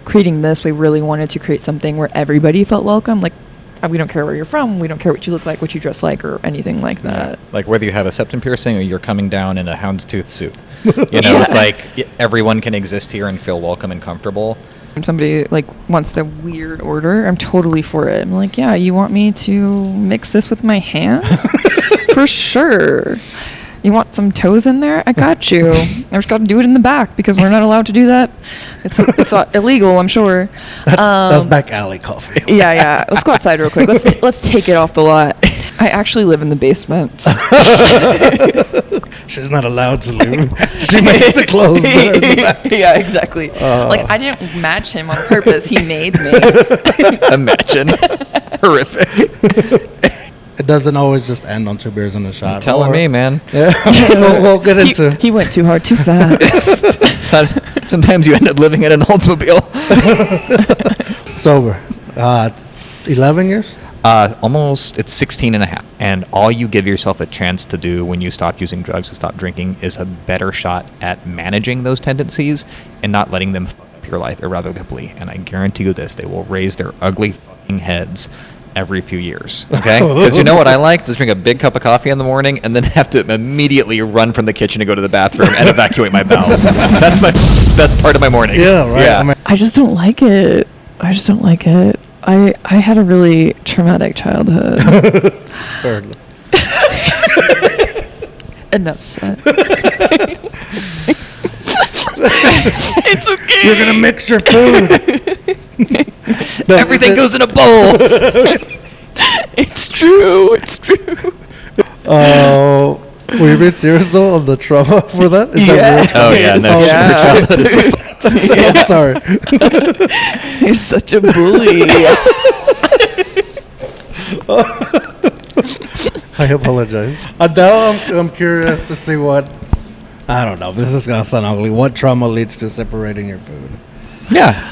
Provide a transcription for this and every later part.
creating this, we really wanted to create something where everybody felt welcome. Like, we don't care where you're from, we don't care what you look like, what you dress like, or anything like that. Yeah. Like whether you have a septum piercing or you're coming down in a houndstooth suit. You know, it's like everyone can exist here and feel welcome and comfortable. If somebody like wants the weird order, I'm totally for it. I'm like, yeah, you want me to mix this with my hand? For sure. You want some toes in there? I got you. I just got to do it in the back because we're not allowed to do that. It's illegal, I'm sure. That's back alley coffee. Yeah. Let's go outside real quick. Let's take it off the lot. I actually live in the basement. She's not allowed to leave. She makes the clothes there in the back. Yeah, exactly. Like, I didn't match him on purpose. He made me. Imagine. Horrific. It doesn't always just end on 2 beers and a shot. You're telling me, man. Yeah. we'll get into. He went too hard, too fast. Sometimes you end up living in an Oldsmobile. Sober. It's 11 years? Almost, it's 16 and a half. And all you give yourself a chance to do when you stop using drugs and stop drinking is a better shot at managing those tendencies and not letting them fuck up your life irrevocably. And I guarantee you this, they will raise their ugly fucking heads every few years, okay? Because you know what I like? Just drink a big cup of coffee in the morning and then have to immediately run from the kitchen to go to the bathroom and evacuate my bowels. That's my best part of my morning. Yeah, right. Yeah. I just don't like it. I had a really traumatic childhood. Fair. Enough said. It's okay. You're going to mix your food. No, everything goes in a bowl. It's true. Were you being serious though on the trauma for that? Is that Oh yeah, no. Yeah. Your childhood is fucked. I'm sorry. You're such a bully. I apologize. Now I'm curious to see what. I don't know. This is gonna sound ugly. What trauma leads to separating your food? Yeah.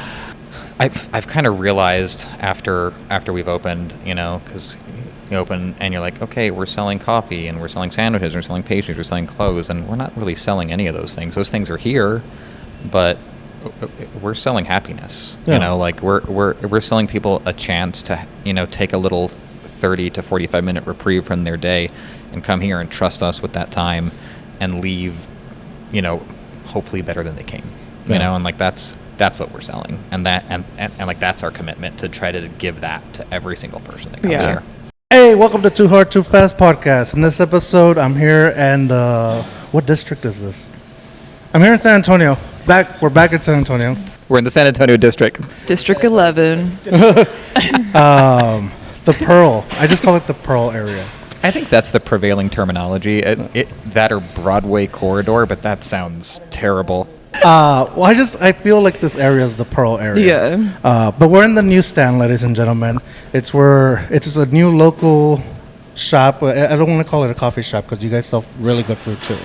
I've kind of realized after we've opened, you know, because you open and you're like, okay, we're selling coffee and we're selling sandwiches, we're selling pastries, we're selling clothes, and we're not really selling any of those things. Those things are here, but we're selling happiness. Yeah. You know, like we're selling people a chance to, you know, take a little 30 to 45 minute reprieve from their day and come here and trust us with that time and leave, you know, hopefully better than they came. You know, and like that's what we're selling, and like that's our commitment to try to give that to every single person that comes here. Hey, welcome to Too Hard Too Fast podcast. In this episode, I'm here, and what district is this? I'm here in San Antonio. We're back in San Antonio. We're in the San Antonio district. District 11. The Pearl. I just call it the Pearl area. I think that's the prevailing terminology. That or Broadway corridor, but that sounds terrible. Well, I feel like this area is the Pearl area. Yeah. But we're in the Newstand, ladies and gentlemen. It's a new local shop. I don't want to call it a coffee shop because you guys sell really good food too.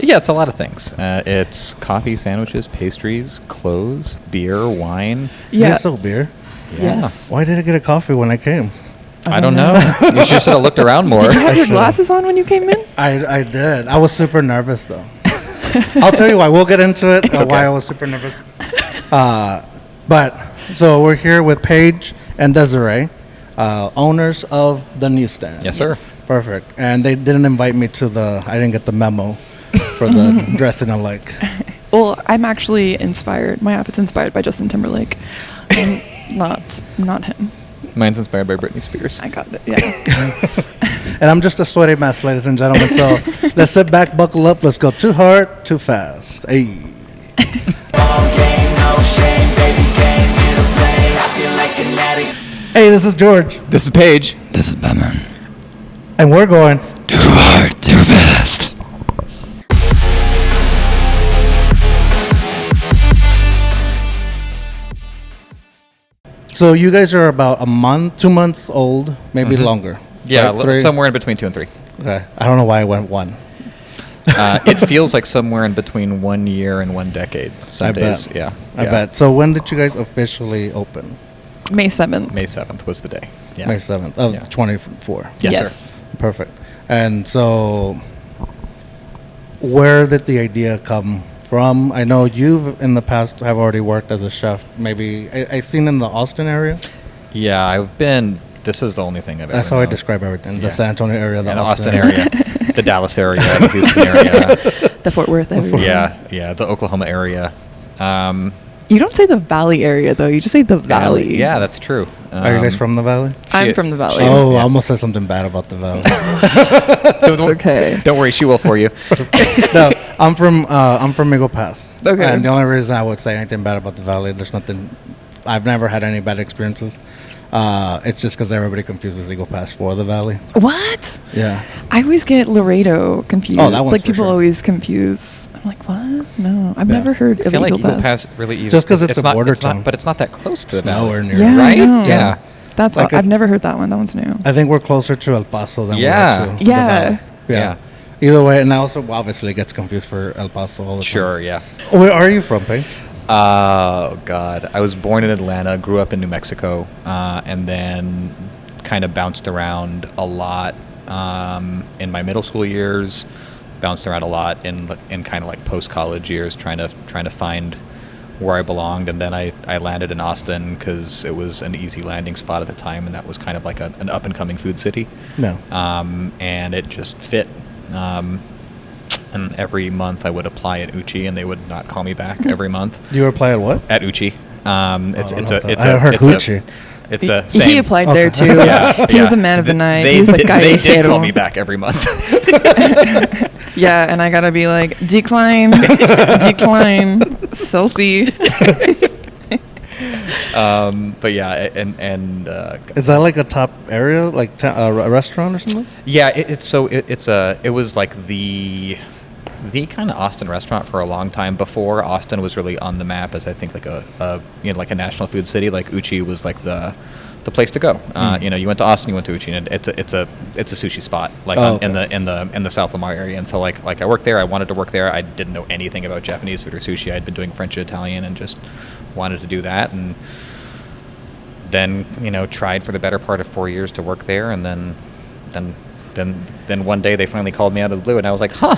Yeah, it's a lot of things. It's coffee, sandwiches, pastries, clothes, beer, wine. You guys sell beer? Yeah. Yes. Why did I get a coffee when I came? I don't know. You should have looked around more. Did you have your glasses on when you came in? I did. I was super nervous though. I'll tell you why. We'll get into it. Why I was super nervous. But so we're here with Paige and Desiree, owners of the Newstand. Yes, sir. Perfect. And they didn't invite me to I didn't get the memo for the dressing alike. Well, I'm actually inspired. My outfit's inspired by Justin Timberlake, not him. Mine's inspired by Britney Spears. I got it. Yeah. And I'm just a sweaty mess, ladies and gentlemen. So let's sit back, buckle up. Let's go too hard, too fast. Hey. Hey, this is George. This is Paige. This is Batman. And we're going too hard, too fast. So you guys are about a month, 2 months old, maybe longer. Yeah, right? somewhere in between 2 and 3. Okay. I don't know why I went 1. It feels like somewhere in between 1 year and 1 decade. Some days, bet. yeah. I bet. So when did you guys officially open? May 7th. May 7th was the day. Yeah. May 7th of 24. Yes, sir. Perfect. And so where did the idea come from. I know you've in the past have already worked as a chef. Maybe I seen in the Austin area. Yeah, I've been. This is the only thing I've ever. That's how I known. describe everything. Yeah. The San Antonio area, The Austin area, the Dallas area, the Houston area. The Fort Worth area. Yeah, the Oklahoma area. You don't say the Valley area though. You just say the Valley. Yeah, that's true. Are you guys from the Valley? I'm from the Valley. Oh, yeah. I almost said something bad about the Valley. It's okay. Don't worry, she will for you. No, I'm from Eagle Pass. Okay. And the only reason I would say anything bad about the Valley, there's nothing. I've never had any bad experiences. It's just because everybody confuses Eagle Pass for the Valley. What? Yeah. I always get Laredo confused. Oh, that one's like for people sure. always confuse. I'm like, what? No, I've Yeah. never heard I of feel like Eagle Eagle Pass. Pass really even. Just 'cause it's a not, border town. but it's not that close to the It's Valley. nowhere near. Yeah, Right? I know. Yeah. That's Like I've never heard that one. That one's new. I think we're closer to El Paso than Yeah. we are to Yeah. the Valley. Yeah. Either way, and I also obviously gets confused for El Paso all the time. Sure, yeah. Where are you from, Payne? Oh, God. I was born in Atlanta, grew up in New Mexico, and then kind of bounced around a lot in my middle school years, bounced around a lot in kind of like post-college years, trying to find where I belonged. And then I landed in Austin because it was an easy landing spot at the time, and that was kind of like an up-and-coming food city. No. And it just fit. And every month I would apply at Uchi, and they would not call me back every month. You apply at what? At Uchi. I heard Hoochie. It's a same. He applied there too. Yeah, He was yeah. a man of the night. They, He's like they did call callejero. me back every month. Yeah, and I gotta be like, decline, selfie. But yeah, and Is that like a top area, like a restaurant or something? yeah, it was like the kind of Austin restaurant for a long time before Austin was really on the map as I think like a like a national food city. Like Uchi was like the place to go. You went to Austin, you went to Uchi, and it's a sushi spot like in the South Lamar area. And so like I worked there. I wanted to work there. I didn't know anything about Japanese food or sushi. I'd been doing French and Italian and just wanted to do that. And then tried for the better part of 4 years to work there. And then one day they finally called me out of the blue, and I was like, huh.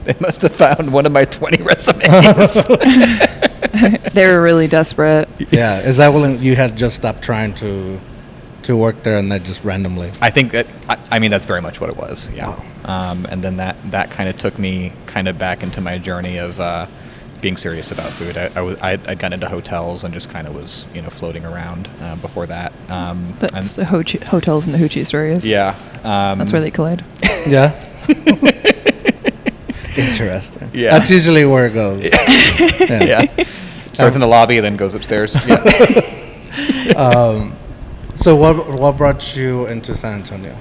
They must have found one of my 20 resumes. They were really desperate. Yeah. Is that when you had just stopped trying to work there and then just randomly? I think that I mean that's very much what it was. Yeah. Wow. And then that kind of took me kind of back into my journey of being serious about food. I'd gotten into hotels and just kind of was floating around before that. That's the hotels and the hoochie stories. Yeah. That's where they collide. Yeah. Interesting. Yeah. That's usually where it goes. Yeah. Starts in the lobby, then goes upstairs. Yeah. So what brought you into San Antonio?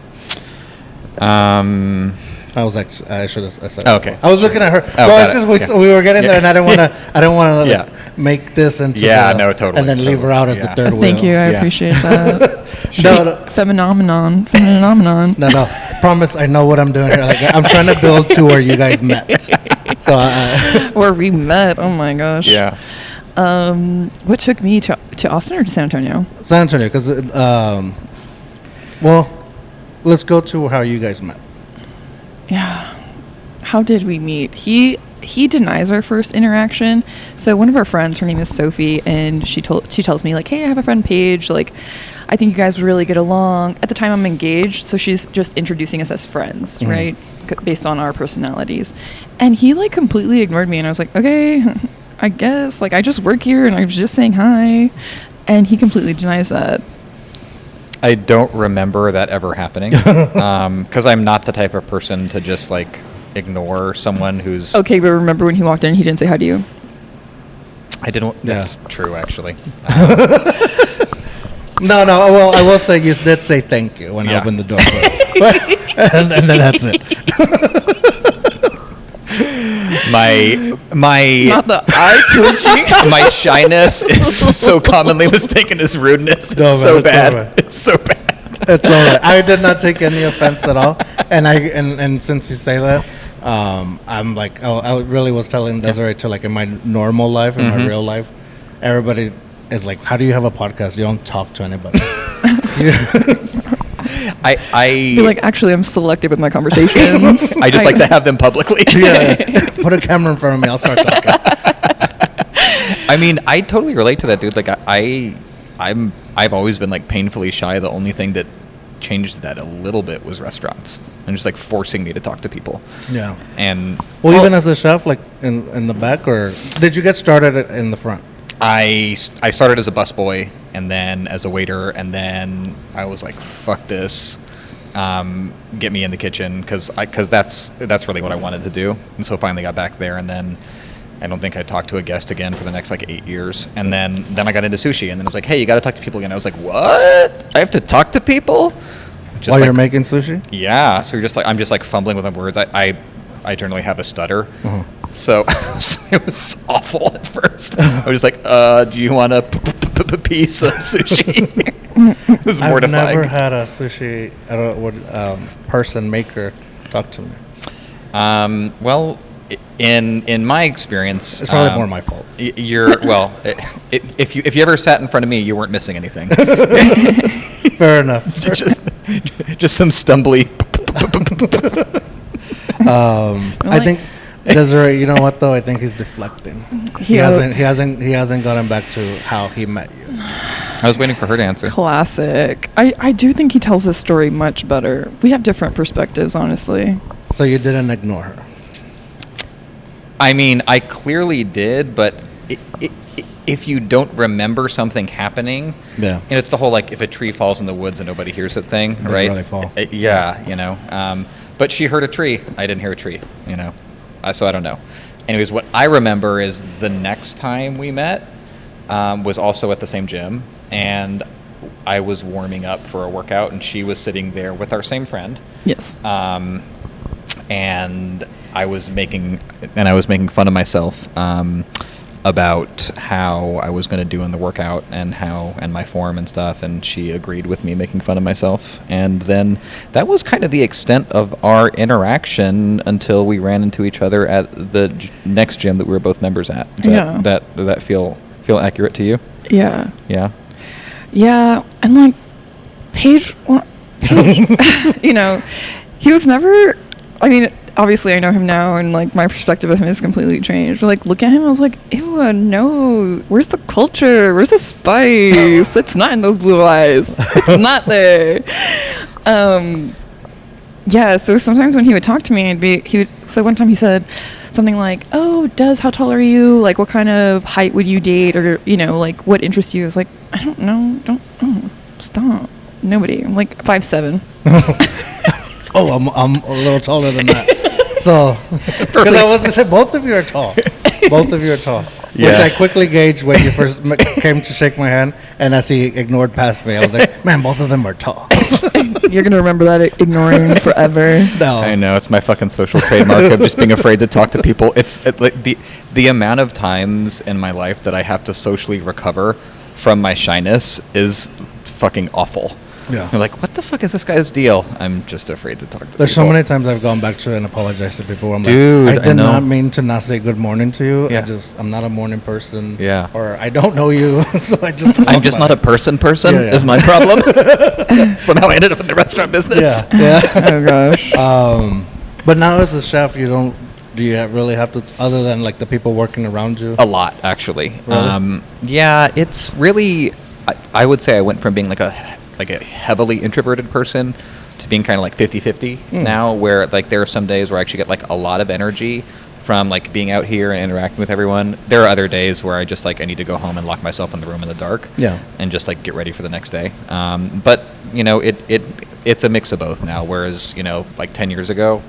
I should have said. Oh, okay. I was looking at her. Oh, Well, got it's it. because Yeah. we were getting there, and I didn't want to Yeah. make this into No, totally, and then leave her out as totally, the yeah. third wheel. Thank you. I Yeah. appreciate that. No. Phenomenon. No. Promise, I know what I'm doing here. Like, I'm trying to build to where you guys met. So Where we met. Oh my gosh. Yeah. What took me to Austin or to San Antonio? San Antonio, because well, let's go to how you guys met. Yeah. How did we meet? He denies our first interaction. So one of our friends, her name is Sophie, and she tells me like, hey, I have a friend Paige. Like, I think you guys would really get along. At the time, I'm engaged, so she's just introducing us as friends, right? Based on our personalities. And he like completely ignored me, and I was like, okay, I guess. Like, I just work here, and I was just saying hi. And he completely denies that. I don't remember that ever happening because I'm not the type of person to just like ignore someone who's. Okay, but remember when he walked in, he didn't say hi to you? I didn't. Yeah. That's true, actually. No. Well, I will say you did say thank you when I Yeah. opened the door, and then that's it. My Not the eye twitching. my shyness is so commonly mistaken as rudeness. No, man, It's so it's all bad. right. It's so bad. It's all right. I did not take any offense at all, and since you say that, I'm like, I really was telling Desiree to like in my normal life, in my real life, everybody is like, how do you have a podcast? You don't talk to anybody. Be like, actually, I'm selective with my conversations. I just like to have them publicly. Yeah. Put a camera in front of me. I'll start talking. I mean, I totally relate to that, dude. Like, I've always been like painfully shy. The only thing that changed that a little bit was restaurants and just like forcing me to talk to people. Yeah. And well, even as a chef, like in the back, or did you get started in the front? I started as a busboy and then as a waiter, and then I was like, fuck this. Get me in the kitchen because that's really what I wanted to do. And so finally got back there, and then I don't think I talked to a guest again for the next like 8 years. And then I got into sushi, and then it was like, hey, you got to talk to people again. I was like, what? I have to talk to people? Just While like, you're making sushi? Yeah. So I'm just like fumbling with my words. I generally have a stutter. So it was awful at first. I was just like, do you want a piece of sushi? It was mortifying. I've never had a sushi person maker talk to me. Well, in my experience, it's probably more my fault. If you ever sat in front of me, you weren't missing anything. Fair enough. just some stumbly. I think Desiree, you know what though? I think he's deflecting. He hasn't gotten back to how he met you. I was waiting for her to answer. Classic. I do think he tells this story much better. We have different perspectives, honestly. So you didn't ignore her? I mean, I clearly did, but if you don't remember something happening, yeah, and it's the whole like if a tree falls in the woods and nobody hears it thing, it right? Really fall. Yeah, you know. But she heard a tree. I didn't hear a tree, you know. So I don't know. Anyways, what I remember is the next time we met was also at the same gym, and I was warming up for a workout, and she was sitting there with our same friend. Yes. And I was making fun of myself about how I was going to do in the workout and my form and stuff, and she agreed with me making fun of myself. And then that was kind of the extent of our interaction until we ran into each other at the next gym that we were both members at. Does that feel accurate to you? Yeah. Yeah. Yeah, and like Paige, you know, he was never. I mean, obviously, I know him now, and like my perspective of him has completely changed. But like, look at him, I was like, ew, no. Where's the culture? Where's the spice? It's not in those blue eyes. It's not there. Yeah. So sometimes when he would talk to me, So one time he said something like, "Oh, Dez, how tall are you? Like, what kind of height would you date? Or like, what interests you?" I was like, I don't know. Stop. Nobody. I'm like 5'7". Oh, I'm a little taller than that. So, because I was going to say, both of you are tall. Both of you are tall. Yeah. Which I quickly gauged when you first came to shake my hand, and as he ignored past me, I was like, man, both of them are tall. You're going to remember that ignoring forever. No. I know, it's my fucking social trademark of just being afraid to talk to people. It's like the amount of times in my life that I have to socially recover from my shyness is fucking awful. Yeah. You're like, what the fuck is this guy's deal? I'm just afraid to talk to people. There's so many times I've gone back to and apologized to people where I'm Dude, like, I did not mean to not say good morning to you. Yeah. I'm not a morning person. Yeah. Or I don't know you. So I'm just not a person is my problem. Somehow I ended up in the restaurant business. Yeah. Oh gosh. But now as a chef, do you really have to, other than like the people working around you? A lot, actually. Really? Yeah, it's really, I would say I went from being like a heavily introverted person to being kind of like 50-50 now, where like there are some days where I actually get like a lot of energy from like being out here and interacting with everyone. There are other days where I just like I need to go home and lock myself in the room in the dark and just like get ready for the next day. But it's a mix of both now, whereas like 10 years ago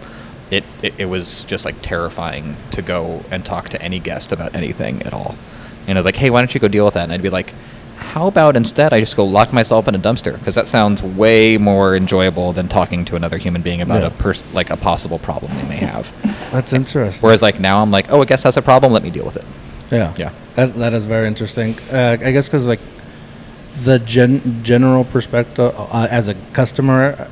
it was just like terrifying to go and talk to any guest about anything at all. Like, hey, why don't you go deal with that? And I'd be like, how about instead I just go lock myself in a dumpster? Because that sounds way more enjoyable than talking to another human being about a possible problem they may have. That's interesting. Whereas like now I'm like, oh, I guess that's a problem. Let me deal with it. Yeah. That is very interesting. I guess because like the general perspective as a customer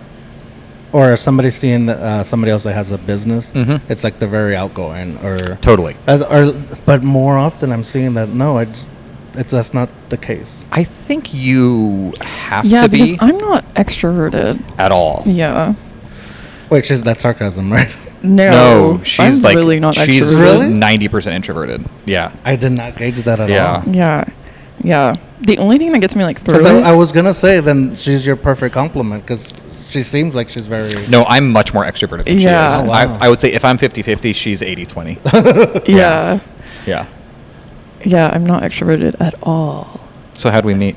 or somebody seeing somebody else that has a business, it's like they're very outgoing or totally. But more often I'm seeing that that's not the case. I think you have Yeah, to because be I'm not extroverted. at all. Yeah. Wait, that's sarcasm, right? No, she's I'm like really not she's extroverted. 90% introverted. Yeah. I did not gauge that at Yeah. all. Yeah. Yeah. The only thing that gets me like through Because it. I was gonna say then she's your perfect compliment because she seems like she's very. No, I'm much more extroverted than Yeah. she is. Oh, wow. I would say if I'm 50-50, she's 80-20. yeah. Yeah. Yeah, I'm not extroverted at all. So how'd we meet?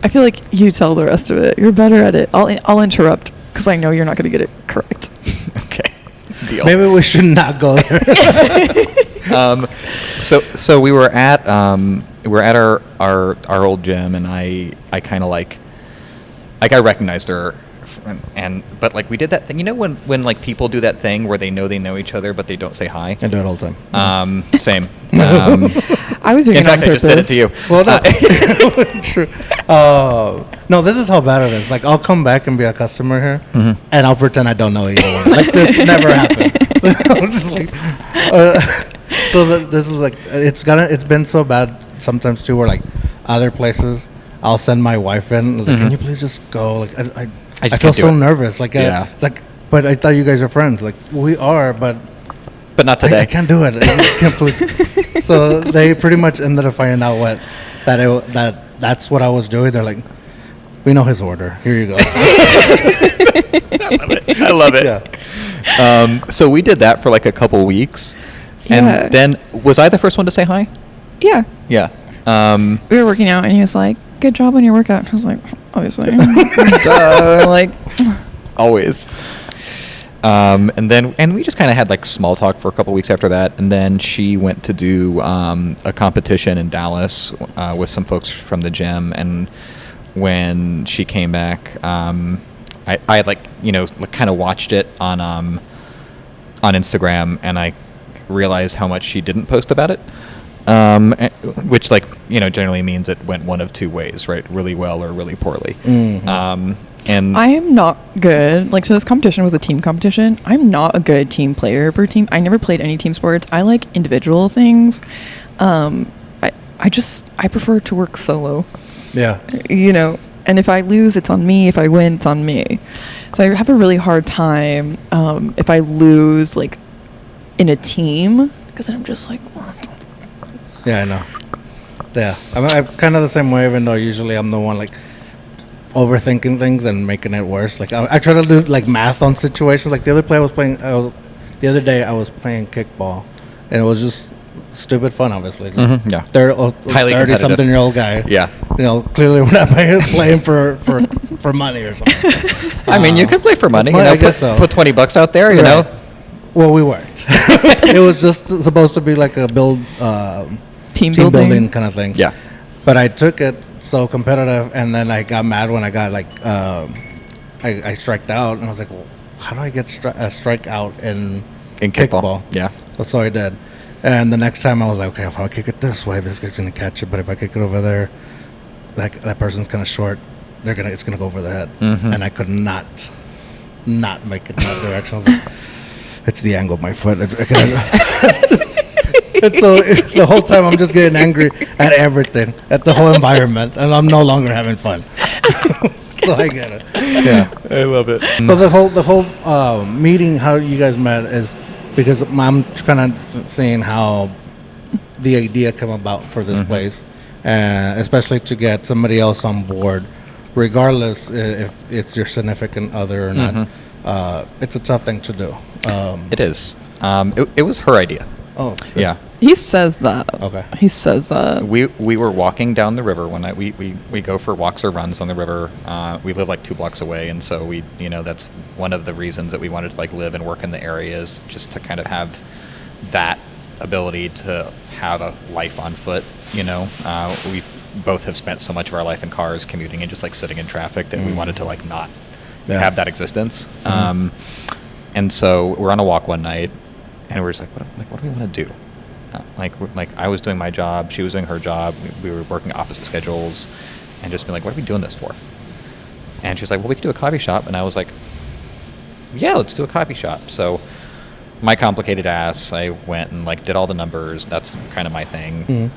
I feel like you tell the rest of it. You're better at it. I'll interrupt because I know you're not going to get it correct. Okay. Deal. Maybe we should not go there. So we were at our old gym, and I kind of like I recognized her, but like we did that thing, you know, when like people do that thing where they know each other but they don't say hi. I do it all the time. Same. I was doing In it on fact, I just did it purpose. to you. Well, true. No, this is how bad it is. Like, I'll come back and be a customer here, and I'll pretend I don't know either one. Like, this never happened. I'm just like, this is like, it's been so bad sometimes too, where like other places, I'll send my wife in. Like, can you please just go? Like, I just feel can't do so it. nervous. Like, Yeah. it's like, but I thought you guys are friends. Like, we are, but. But not today. I can't do it. I just can't please. So they pretty much ended up finding out that's what I was doing. They're like, we know his order. Here you go. I love it. Yeah. So we did that for like a couple weeks, Yeah. and then was I the first one to say hi? Yeah. Yeah. We were working out and he was like, good job on your workout. I was like, obviously. Duh. Like, Always. And we just kind of had like small talk for a couple weeks after that, and then she went to do a competition in Dallas with some folks from the gym, and when she came back, I had like, you know, kind of watched it on Instagram, and I realized how much she didn't post about it, which, like, you know, generally means it went one of two ways, right? Really well or really poorly. And I am not good. Like, so this competition was a team competition. I'm not a good team player per team. I never played any team sports. I like individual things. I prefer to work solo. Yeah. You know, and if I lose, it's on me. If I win, it's on me. So I have a really hard time if I lose, like, in a team, because I'm just like, what? Yeah, I know. Yeah. I'm kind of the same way, even though usually I'm the one, like, overthinking things and making it worse. Like, I try to do, like, math on situations. Like, the other day I was playing kickball, and it was just stupid fun, obviously. yeah. Highly 30-something-year-old guy. Yeah. You know, clearly we're not playing for money or something. I mean, you could play for money. Well, You know, I guess so. put $20 out there. You Right. know. Well, we weren't. It was just supposed to be like a Team building building kind of thing. Yeah. But I took it so competitive, and then I got mad when I got like I striked out, and I was like, well, how do I get a strike out in kickball? Yeah. So I did. And the next time I was like, okay, if I kick it this way, this guy's gonna catch it. But if I kick it over there, that person's kind of short. It's gonna go over their head. And I could not make it in that direction. I was like, it's the angle of my foot. And so the whole time I'm just getting angry at everything, at the whole environment, and I'm no longer having fun. So I get it. Yeah, I love it. but the whole meeting, how you guys met, is because I'm kind of seeing how the idea came about for this place, especially to get somebody else on board, regardless if it's your significant other or not. It's a tough thing to do. It is. It was her idea. Oh, good. Yeah. He says that. Okay. He says that. We were walking down the river one night. We go for walks or runs on the river. We live like 2 blocks away, and so that's one of the reasons that we wanted to like live and work in the area, is just to kind of have that ability to have a life on foot. You know, we both have spent so much of our life in cars, commuting, and just like sitting in traffic, that we wanted to like not have that existence. And so we're on a walk one night, and we're just like, what do we want to do? Like I was doing my job, she was doing her job, we were working opposite schedules, and just being like, what are we doing this for? And she was like, well, we could do a coffee shop. And I was like, yeah, let's do a coffee shop. So my complicated ass, I went and like did all the numbers. That's kind of my thing.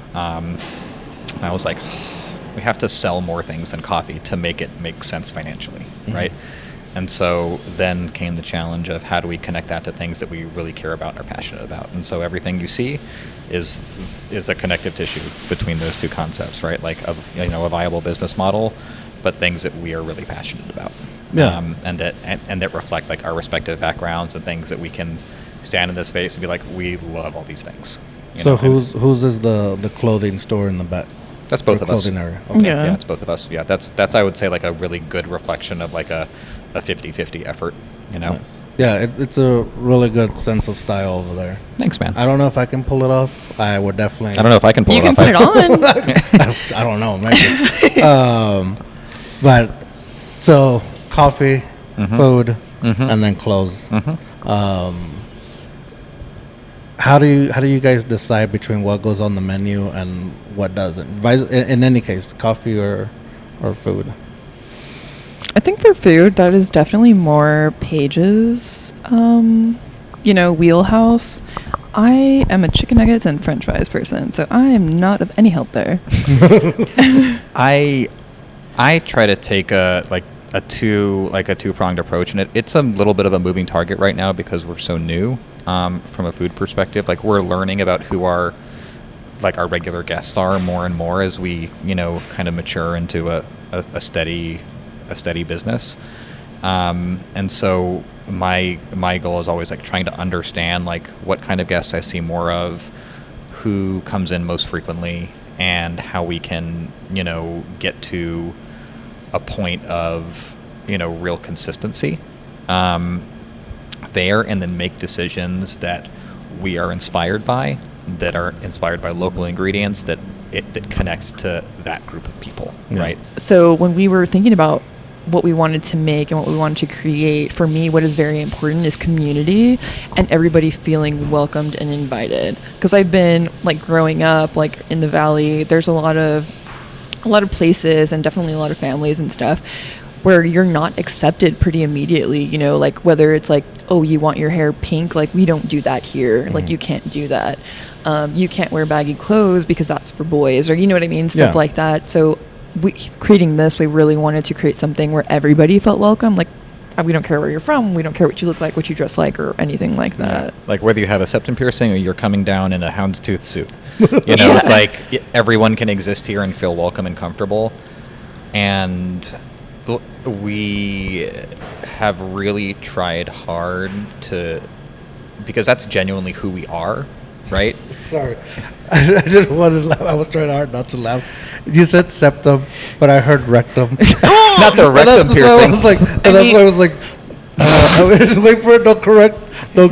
And I was like, we have to sell more things than coffee to make it make sense financially, right? And so then came the challenge of how do we connect that to things that we really care about and are passionate about. And so everything you see is a connective tissue between those two concepts, right? Like a viable business model, but things that we are really passionate about. Yeah. And that reflect like our respective backgrounds and things that we can stand in this space and be like, we love all these things. So whose is the clothing store in the back? That's both of us. Clothing area. Okay. Yeah. It's both of us. Yeah, that's I would say like a really good reflection of like a 50-50 effort, Nice. Yeah, it's a really good sense of style over there. Thanks, man. I don't know if I can pull it off. I would definitely. I don't know if I can pull You it can off. put it on. I don't know, maybe. But so coffee, food, and then clothes. How do you guys decide between what goes on the menu and what doesn't? In any case, coffee or food. I think for food, that is definitely more Paige's, wheelhouse. I am a chicken nuggets and French fries person, so I am not of any help there. I try to take a two-pronged approach, and it's a little bit of a moving target right now because we're so new from a food perspective. Like we're learning about who our regular guests are more and more as we kind of mature into a steady business. And so my goal is always like trying to understand like what kind of guests I see more of, who comes in most frequently, and how we can get to a point of real consistency there, and then make decisions that we are inspired by, that are inspired by local ingredients that connect to that group of people, right? So when we were thinking about what we wanted to make and what we wanted to create, for me, what is very important is community and everybody feeling welcomed and invited. Because I've been like growing up like in the Valley, there's a lot of places and definitely a lot of families and stuff where you're not accepted pretty immediately, like whether it's like, oh, you want your hair pink, like we don't do that here, like you can't do that, you can't wear baggy clothes because that's for boys, or you know what I mean, stuff like that. So creating this, we really wanted to create something where everybody felt welcome. Like we don't care where you're from, we don't care what you look like, what you dress like, or anything like that. Like whether you have a septum piercing or you're coming down in a houndstooth suit, it's like everyone can exist here and feel welcome and comfortable. And we have really tried hard because that's genuinely who we are, right? Sorry, I didn't want to laugh. I was trying hard not to laugh. You said septum, but I heard rectum. Not the rectum piercing. That's why I was like, I was just wait for it. Don't correct. And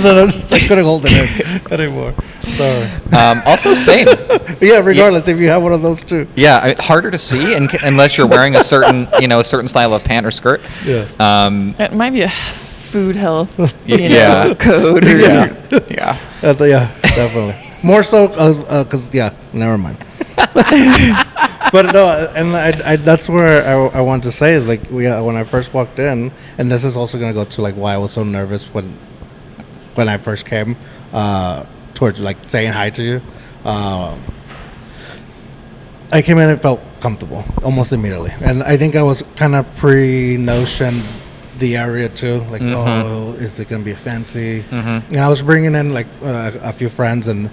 then I couldn't hold it in anymore. Sorry. Also same. Yeah, regardless, if you have one of those too. Yeah, harder to see unless you're wearing a certain style of pant or skirt. Yeah. It might be a food health, code. Yeah. Yeah, definitely. More so because never mind. But no, and I that's where I want to say is like when I first walked in, and this is also gonna go to like why I was so nervous when I first came towards like saying hi to you. I came in and felt comfortable almost immediately, and I think I was kind of pre-notioned the area too, like oh, is it gonna be fancy? And I was bringing in like a few friends, and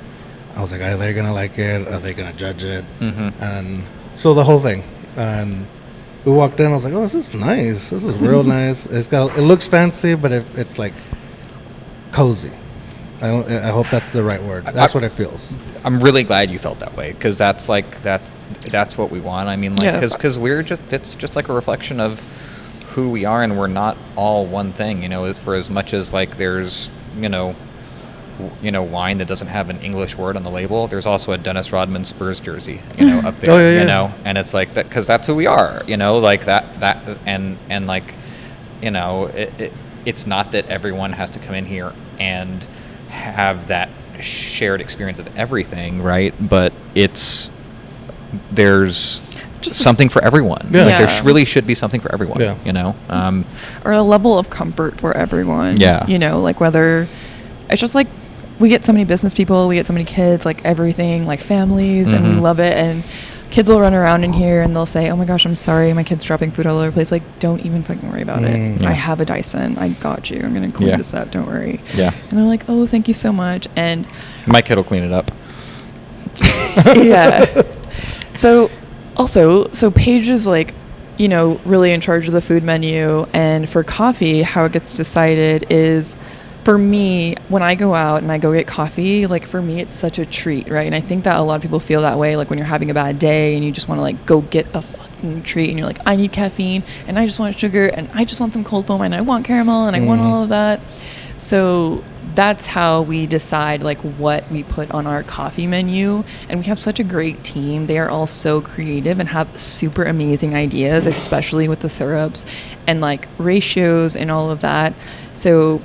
I was like, are they gonna like it? Are they gonna judge it? And so the whole thing, and we walked in. I was like, oh, this is nice. This is real nice. It looks fancy, but it's like cozy. I hope that's the right word. That's what it feels. I'm really glad you felt that way, because that's what we want. I mean, like, because it's just like a reflection of who we are, and we're not all one thing. For as much as like there's wine that doesn't have an English word on the label, there's also a Dennis Rodman Spurs jersey, up there. Oh, yeah. And it's like that because that's who we are. Like that and like, it's not that everyone has to come in here and have that shared experience of everything, right? But there's just something for everyone. Yeah. Like there really should be something for everyone. Or a level of comfort for everyone. Yeah. Like whether it's just like we get so many business people, we get so many kids, like everything, like families, and we Mhm. love it. And kids will run around in here and they'll say, "Oh my gosh, I'm sorry, my kid's dropping food all over the place." Like, don't even fucking worry about it. Yeah. I have a Dyson. I got you. I'm gonna clean Yeah. this up. Don't worry. Yeah. And they're like, "Oh, thank you so much." And My kid will clean it up. yeah. So Paige is like, you know, really in charge of the food menu. And for coffee, how it gets decided is, for me, when I go out and I go get coffee, like for me, it's such a treat, right? And I think that a lot of people feel that way, like when you're having a bad day and you just want to like go get a fucking treat and you're like, I need caffeine and I just want sugar and I just want some cold foam and I want caramel and I want all of that. So that's how we decide like what we put on our coffee menu. And we have such a great team. They are all so creative and have super amazing ideas, especially with the syrups and like ratios and all of that. So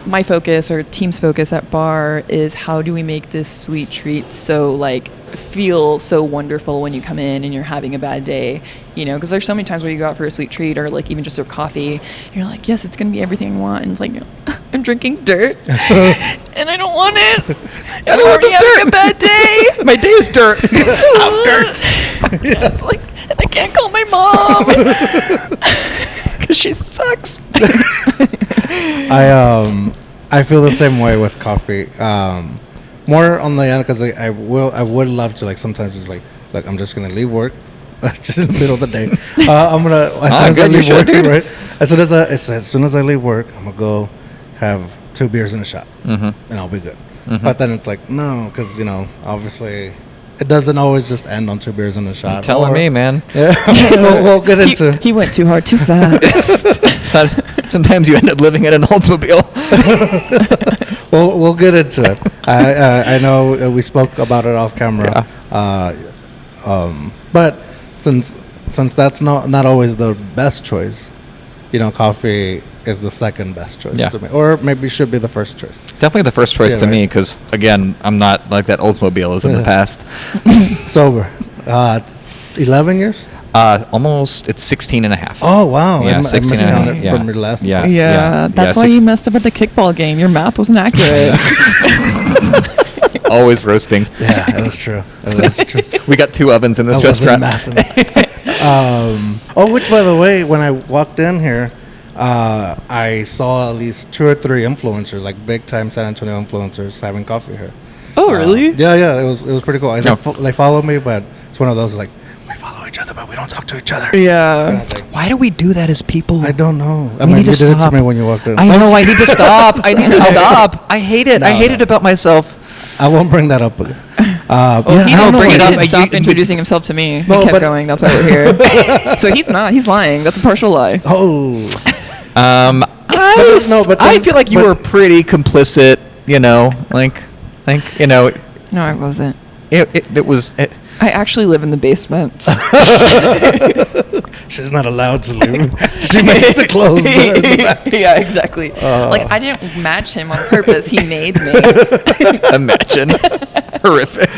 my focus, or team's focus at Bar, is how do we make this sweet treat so like feel so wonderful when you come in and you're having a bad day, you know, because there's so many times where you go out for a sweet treat or like even just a coffee and you're like, yes, it's gonna be everything I want, and it's like, I'm drinking dirt and I don't want it. I don't want this having dirt. a bad day. My day is dirt. I'm dirt. Yeah, it's like, and I can't call my mom because she sucks. I feel the same way with coffee. More on the end because I would love to like sometimes just like I'm just gonna leave work, just in the middle of the day. I'm gonna as soon as I leave work, right? As soon as I leave work, I'm gonna go have 2 beers and a shot, and I'll be good. But then it's like no, because you know obviously it doesn't always just end on 2 beers and a shot. You're telling me, man. Yeah, we'll get into. He went too hard, too fast. Sometimes you end up living in an Oldsmobile. We'll get into it. I know we spoke about it off camera. Yeah. But since that's not always the best choice, you know, coffee is the second best choice to me, or maybe should be the first choice. Definitely the first choice to right. me, because again, I'm not like that Oldsmobile is in the past. Sober, it's 11 years. Almost, it's 16 and a half. Oh wow! Yeah, I 16 and a half. from your last. Yeah. place. Yeah, that's why you messed up at the kickball game. Your math wasn't accurate. Always roasting. Yeah, that was true. That was true. We got 2 ovens in this restaurant. Which by the way, when I walked in here, I saw at least 2 or 3 influencers, like big time San Antonio influencers, having coffee here. Oh, really? Yeah. It was pretty cool. They follow me, but it's one of those like we follow each other, but we don't talk to each other. Yeah. Why do we do that as people? I don't know. I We mean, need you to did it to stop. me when you walked in. I know. I need to stop. I need to stop. I hate it. I hate it about myself. I won't bring that up again. He I'll didn't bring it up. He stop introducing himself to me. No, he kept but- going. That's why we're here. So he's not. He's lying. That's a partial lie. Oh. I feel like you were pretty complicit. You know, like you know. No, I wasn't. It was. I actually live in the basement. She's not allowed to leave. She makes the clothes there in the back. Yeah, exactly. Like, I didn't match him on purpose. He made me. Imagine. Horrific.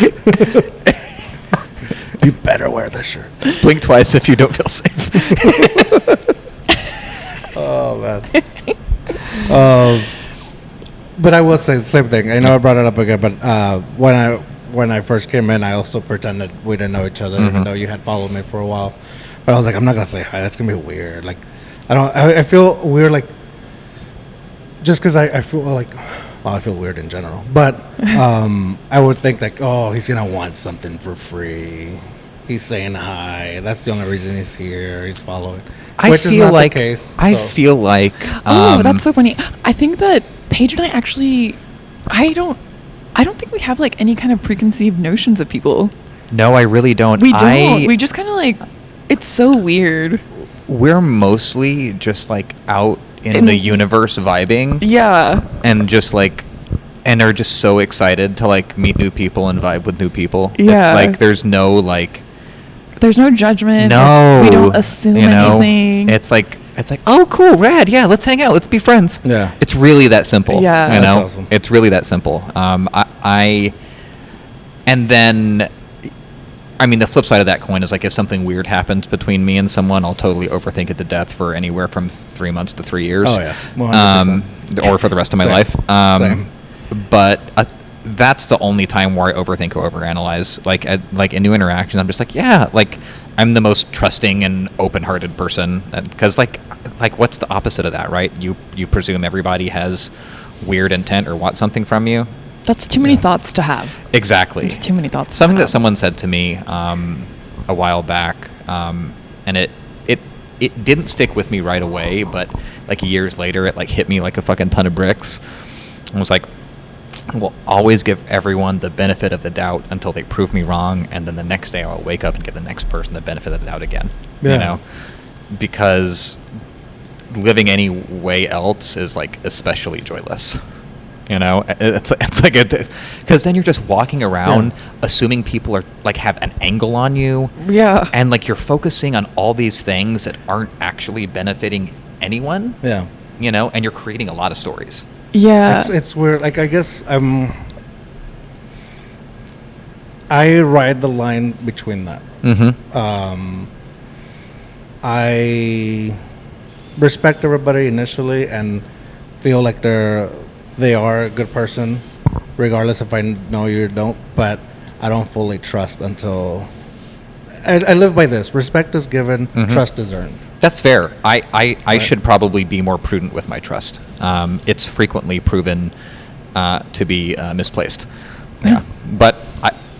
You better wear this shirt. Blink twice if you don't feel safe. Oh man. But I will say the same thing. I know I brought it up again, but when I first came in, I also pretended we didn't know each other, even though you had followed me for a while. But I was like, I'm not gonna say hi. That's gonna be weird. Like, I feel weird. Like, just because I feel like, well, I feel weird in general. But I would think like, oh, he's gonna want something for free. He's saying hi. That's the only reason he's here. He's following. Which is not the case. I feel like. Oh, that's so funny. I think that Paige and I actually, I don't think we have like any kind of preconceived notions of people. No, I really don't. We don't. We just kind of like, it's so weird. We're mostly just like out in the universe vibing. Yeah. And just like, and are just so excited to like meet new people and vibe with new people. Yeah. It's like there's no like. There's no judgment. No. We don't assume anything. It's like, oh, cool, rad, yeah, let's hang out, let's be friends. Yeah. It's really that simple. Yeah. You know? That's awesome. It's really that simple. And then, I mean, the flip side of that coin is like if something weird happens between me and someone, I'll totally overthink it to death for anywhere from 3 months to 3 years. Oh, yeah. 100%. Or for the rest of my Same. life. Same. but that's the only time where I overthink or overanalyze. Like in new interactions, I'm just like, yeah, like I'm the most trusting and open-hearted person, because like what's the opposite of that, right? You presume everybody has weird intent or wants something from you. That's too many thoughts to have. Exactly. There's too many thoughts. Something that someone said to me a while back, and it didn't stick with me right away, but like years later, it like hit me like a fucking ton of bricks. And was like, well, always give everyone the benefit of the doubt until they prove me wrong, and then the next day I'll wake up and give the next person the benefit of the doubt again. Yeah. You know, because living any way else is like especially joyless. You know, it's like because then you're just walking around assuming people are like have an angle on you. Yeah. And like you're focusing on all these things that aren't actually benefiting anyone. Yeah. You know, and you're creating a lot of stories. Yeah. It's weird. Like, I guess I ride the line between that. Mm-hmm. I respect everybody initially and feel like they are a good person, regardless if I know you or don't. But I don't fully trust until I live by this: respect is given, trust is earned. That's fair. I should probably be more prudent with my trust. It's frequently proven to be misplaced. Yeah, but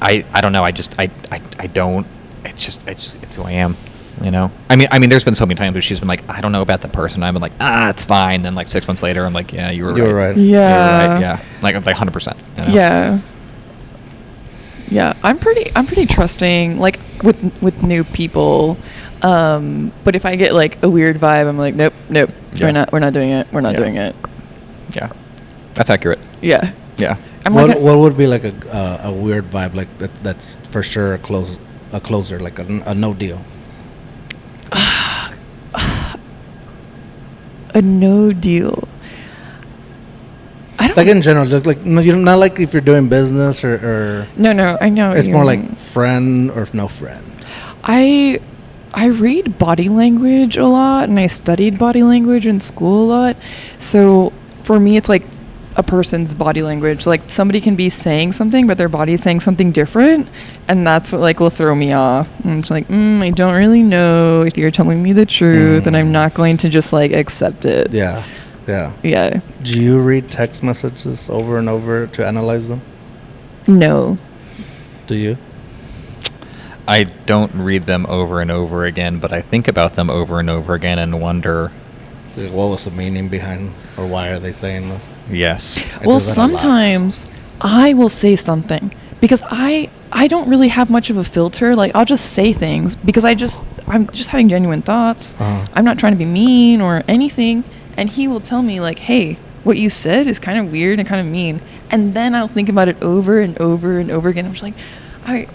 I don't know. I don't. It's who I am. You know. I mean, there's been so many times where she's been like, I don't know about that person. I've been like, it's fine. Then like 6 months later, I'm like, yeah, you were right. Yeah. You were right. Yeah. Like 100%. You know? Yeah. Yeah. I'm pretty trusting, like with new people. But if I get like a weird vibe, I'm like, nope, Yeah. we're not doing it. We're not doing it. Yeah. That's accurate. Yeah. Yeah. What would be like a weird vibe like that's for sure a closer, like a no deal? A no deal. I don't Like in general, just like no, you're not like if you're doing business or No, I know. it's more like friend or no friend. I read body language a lot, and I studied body language in school a lot. So for me, it's like a person's body language. Like somebody can be saying something, but their body's saying something different, and that's what like will throw me off. I'm just like, I don't really know if you're telling me the truth, and I'm not going to just like accept it. Yeah. Yeah. Do you read text messages over and over to analyze them? No. Do you? I don't read them over and over again, but I think about them over and over again and wonder. So what was the meaning behind, or why are they saying this? Yes. Well, sometimes I will say something because I don't really have much of a filter. Like I'll just say things because I'm just having genuine thoughts. I'm not trying to be mean or anything. And he will tell me like, hey, what you said is kind of weird and kind of mean. And then I'll think about it over and over and over again. I'm just like, I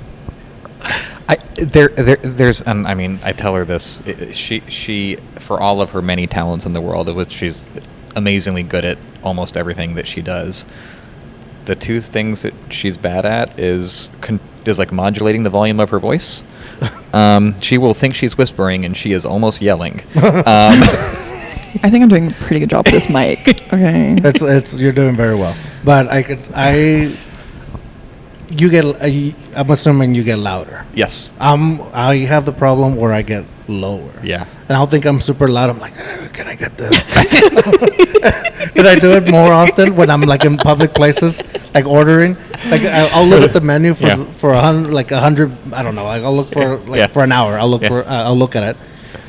tell her this. She, for all of her many talents in the world, of which she's amazingly good at almost everything that she does, the two things that she's bad at is like modulating the volume of her voice. She will think she's whispering and she is almost yelling. I think I'm doing a pretty good job with this mic. Okay. You're doing very well. But I'm assuming you get louder. Yes. I have the problem where I get lower. Yeah. And I'll think I'm super loud. I'm like, can I get this? And I do it more often when I'm like in public places, like ordering. Like I'll look at the menu for 100. I don't know. I'll look for for an hour. I'll look at it,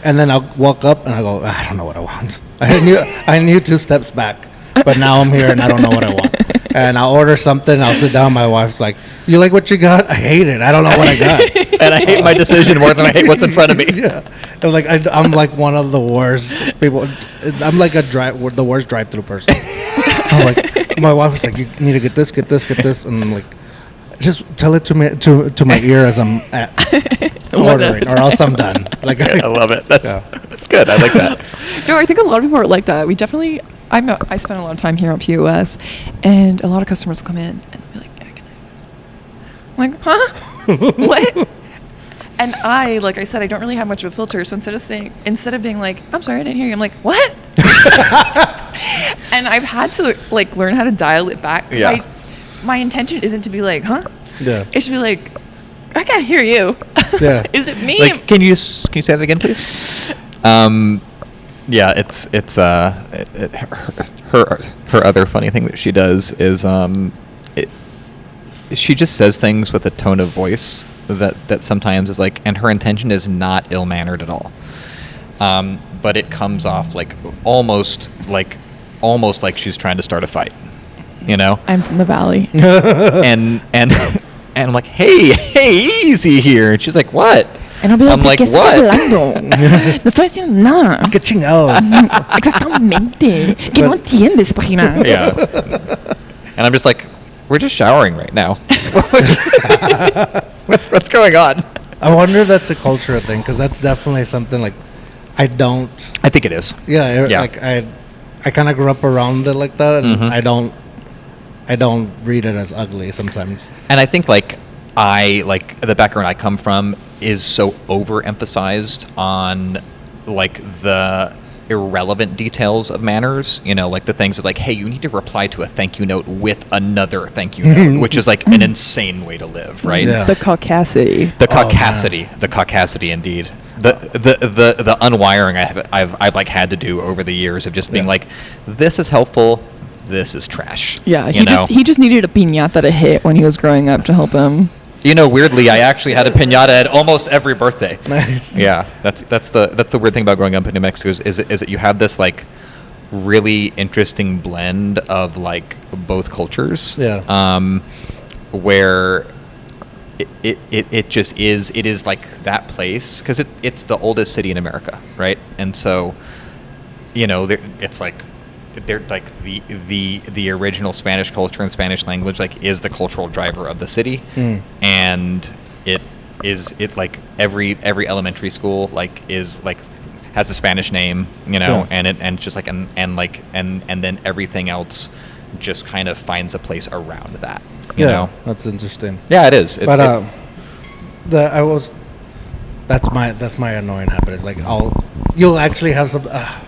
and then I'll walk up and I go, I don't know what I want. I knew 2 steps back, but now I'm here and I don't know what I want. And I'll order something. I'll sit down. My wife's like, "You like what you got?" I hate it. I don't know what I got. And I hate my decision more than I hate what's in front of me. Yeah, I'm like one of the worst people. I'm like the worst drive-through person. I'm like, my wife was like, "You need to get this, and I'm like, just tell it to my ear as I'm ordering, or else I'm done. Like, I love it. That's good. I like that. No, I think a lot of people are like that. We definitely. I spend a lot of time here on POS, and a lot of customers will come in and they'll be like, "Yeah, can I?" I'm like, huh? What? And like I said, I don't really have much of a filter. So instead of being like, "I'm sorry, I didn't hear you," I'm like, "What?" And and I've had to like learn how to dial it back. Yeah. My intention isn't to be like, huh? Yeah. It should be like, I can't hear you. Yeah. Is it me? Like, can you say that again, please? Yeah, it's her other funny thing that she does is she just says things with a tone of voice that sometimes is like, and her intention is not ill-mannered at all, but it comes off like almost like she's trying to start a fight, you know. I'm from the valley. and I'm like, hey, easy here, and she's like, what? And I'll be like, I'm like, ¿qué estás what? hablando? No estoy haciendo nada. Get chingados. Exactamente. Que no entiendes, página. Yeah. And I'm just like, we're just showering right now. What's going on? I wonder if that's a cultural thing, because that's definitely something like I think it is. Yeah. Yeah. Like I kind of grew up around it like that, and Mm-hmm. I don't read it as ugly sometimes. And I think like the background I come from is so overemphasized on like the irrelevant details of manners, you know, like the things of like, hey, you need to reply to a thank you note with another thank you note, which is like an insane way to live, right? Yeah. The caucasity. The caucasity indeed. The unwiring I've like had to do over the years of just being like, this is helpful, this is trash. Yeah, you know? he just needed a piñata to hit when he was growing up to help him. You know, weirdly, I actually had a piñata at almost every birthday. Nice. Yeah, that's the weird thing about growing up in New Mexico is that you have this like really interesting blend of like both cultures. Yeah. Where it just is. It is like that place because it's the oldest city in America, right? And so, you know, it's like. They're like the original Spanish culture and Spanish language like is the cultural driver of the city, and it like every elementary school like is like has a Spanish name, you know, and it's just like and then everything else just kind of finds a place around that. You know? That's interesting. Yeah, it is. But that's my annoying habit. It's like you'll actually have some.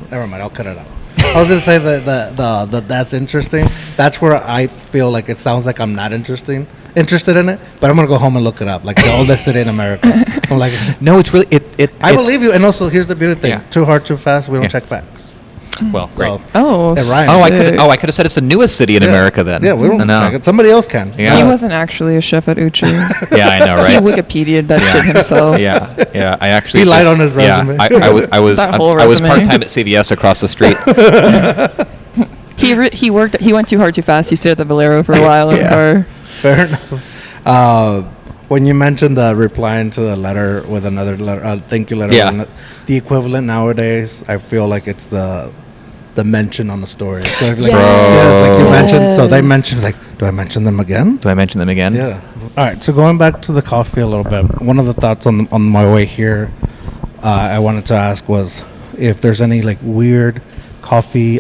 Never mind. I'll cut it out. I was gonna say that that's interesting. That's where I feel like it sounds like I'm not interested in it. But I'm gonna go home and look it up. Like the oldest city in America. I'm like, no, it's really I believe you. And also, here's the beautiful thing: Yeah. too hard, too fast. We don't check facts. Well, great. Oh, It rhymes. I could have said it's the newest city in America then. Yeah, we don't No. check it. Somebody else can. Yeah. He wasn't actually a chef at Uchi. Yeah, I know, right? He Wikipedia'd that shit himself. Yeah. I actually He lied on his resume. Yeah, I was That whole I was resume. part time at CVS across the street. He went too hard, too fast. He stayed at the Valero for a while in the car. Fair enough. When you mentioned the replying to the letter with another letter, thank you letter, the equivalent nowadays, I feel like it's the mention on the story. So if like, like you mentioned, so they mentioned like, do I mention them again? Do I mention them again? Yeah. All right. So going back to the coffee a little bit, one of the thoughts on my way here, I wanted to ask was if there's any like weird coffee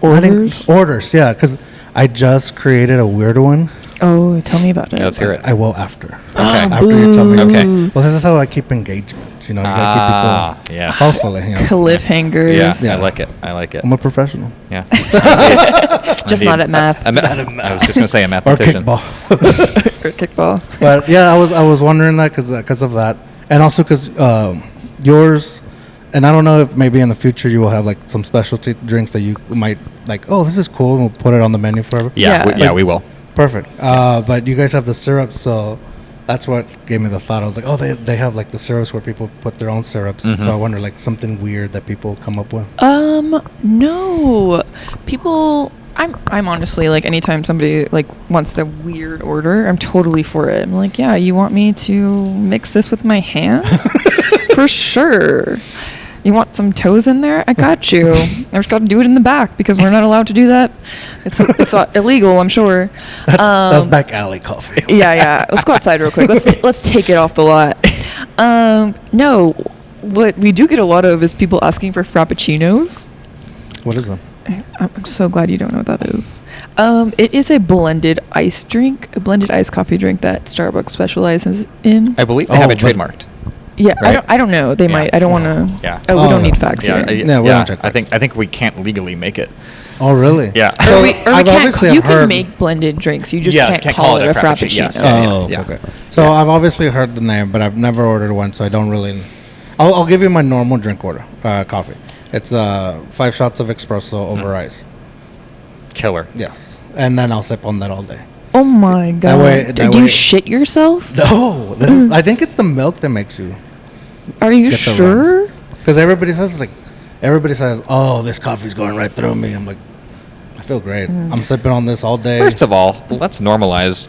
orders. Yeah, because I just created a weird one. Oh, tell me about it. Yeah, let's hear it. I will after. Okay. After you tell me. Okay. Well, this is how I keep engagement. You know, you gotta keep people. Yeah. Hopefully, you know. Cliffhangers. Yeah, Yeah. I like it. I'm a professional. Yeah. Just not at math. I was just gonna say a Or mathematician. kickball. Or kickball. But yeah, I was wondering that because of that, and also because yours, and I don't know if maybe in the future you will have like some specialty drinks that you might like. Oh, this is cool. And we'll put it on the menu forever. Yeah. We will. Perfect. But you guys have the syrups, so that's what gave me the thought. I was like, oh, they have like the syrups where people put their own syrups. Mm-hmm. So I wonder like something weird that people come up with. No. People I'm honestly like anytime somebody like wants the weird order, I'm totally for it. I'm like, yeah, you want me to mix this with my hand? For sure. You want some toes in there? I got you. I just got to do it in the back because we're not allowed to do that. It's illegal, I'm sure. That's back alley coffee. Yeah. Let's go outside real quick. Let's take it off the lot. No, what we do get a lot of is people asking for frappuccinos. What is that? I'm so glad you don't know what that is. It is a blended iced coffee drink that Starbucks specializes in. I believe they have it trademarked. Yeah, right? I don't know. They might. I don't want to. Yeah. Oh, we Oh, don't need no. facts Yeah, here. Yeah, we don't check I think we can't legally make it. Oh, really? Yeah. Or we I've can't. obviously You heard- can make blended drinks. You just Yes, can't call it a frappuccino. yes. Oh, Yeah. okay. So I've obviously heard the name, but I've never ordered one, so I don't really. I'll give you my normal drink order, coffee. It's 5 shots of espresso over ice. Killer. Yes, and then I'll sip on that all day. Oh my god! way- Do that you way- shit yourself? No, I think it's the milk that makes you. Are you Get the sure? Because everybody says, "Oh, this coffee's going right through me." I'm like, I feel great. I'm sipping on this all day. First of all, let's normalize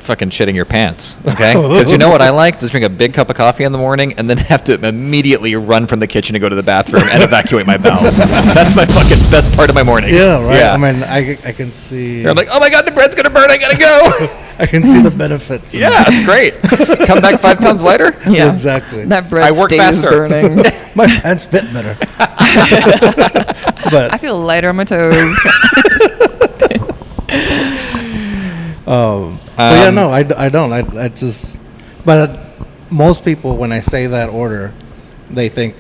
fucking shitting your pants, okay? Because you know what I like? Just drink a big cup of coffee in the morning and then have to immediately run from the kitchen to go to the bathroom and evacuate my bowels. That's my fucking best part of my morning. Yeah, right. Yeah. I mean, I can see. I'm like, oh my god, the bread's gonna burn. I gotta go. I can see the benefits. Yeah, it's great. Come back 5 pounds lighter. Yeah, exactly. That bread I work stays faster. burning. My pants fit better. But I feel lighter on my toes. but yeah, no, I don't. I just. But most people, when I say that order, they think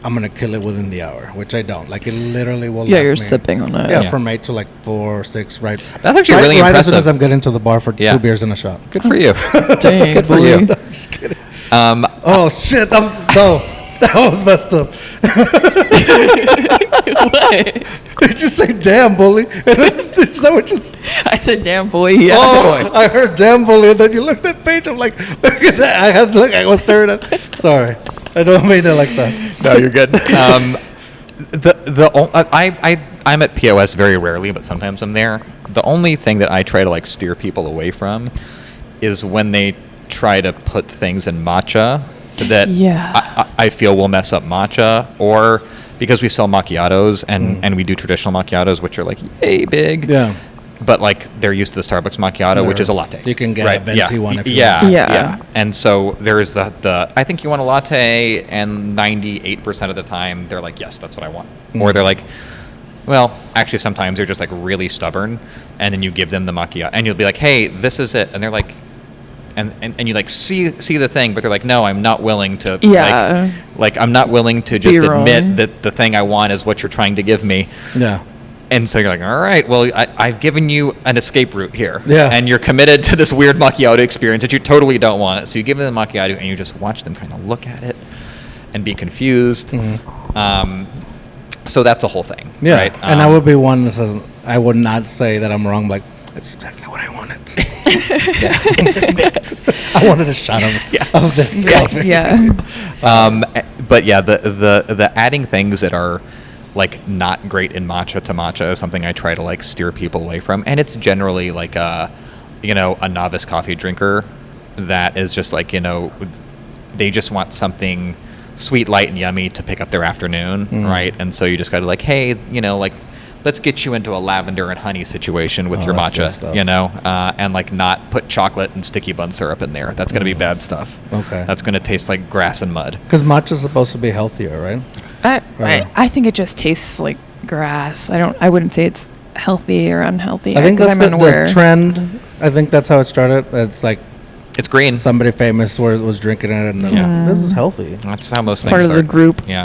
I'm gonna kill it within the hour, which I don't. Like it literally will. Yeah, last you're me, sipping on it. Yeah, Yeah. from 8 to like 4 or 6, right? That's actually right, really right as soon as impressive. I'm getting to the bar for Yeah. 2 beers and a shot. Good for you. Dang, Good for you. bully. Just kidding. Um, Oh shit! No, that was messed up. What? Did you say "damn bully"? Is that what you said? I said, "Damn boy." Yeah. Oh, I heard "damn bully," and then you looked at Paige. I'm like, look at that. I was staring at. Sorry, I don't mean it like that. No, you're good. I'm at POS very rarely, but sometimes I'm there. The only thing that I try to like steer people away from is when they try to put things in matcha that Yeah. I feel will mess up matcha, or because we sell macchiatos and we do traditional macchiatos, which are like yay big. Yeah. But like they're used to the Starbucks macchiato, which is a latte. You can get a venti one if you yeah, want. Yeah. yeah. And so there's the I think you want a latte, and 98% of the time they're like, yes, that's what I want. Or they're like, well, actually sometimes they're just like really stubborn, and then you give them the macchiato, and you'll be like, hey, this is it, and they're like, and you like see the thing, but they're like, no, I'm not willing to. Yeah. Like I'm not willing to just Be wrong. admit that the thing I want is what you're trying to give me. Yeah. And so you're like, all right, well, I've given you an escape route here. Yeah. And you're committed to this weird macchiato experience that you totally don't want. So you give them the macchiato and you just watch them kind of look at it and be confused. So that's a whole thing. Yeah. Right? And I would be one that says, I would not say that I'm wrong. Like, that's exactly what I wanted. I wanted a shot of this coffee. Yeah. But yeah, the adding things that are like not great in matcha to matcha is something I try to like steer people away from. And it's generally like a novice coffee drinker that is just like, they just want something sweet, light, and yummy to pick up their afternoon, right? And so you just got to like, hey, like, let's get you into a lavender and honey situation with your that's good matcha, stuff. and like not put chocolate and sticky bun syrup in there. That's going to be bad stuff. Okay. That's going to taste like grass and mud. Because matcha's supposed to be healthier, right? I think it just tastes like grass. I wouldn't say it's healthy or unhealthy. I think 'cause that's I'm the unaware. trend. I think that's how it started. It's like It's green. somebody famous was drinking it, and they're like, this is healthy. That's how most Part things of the start. group. Yeah.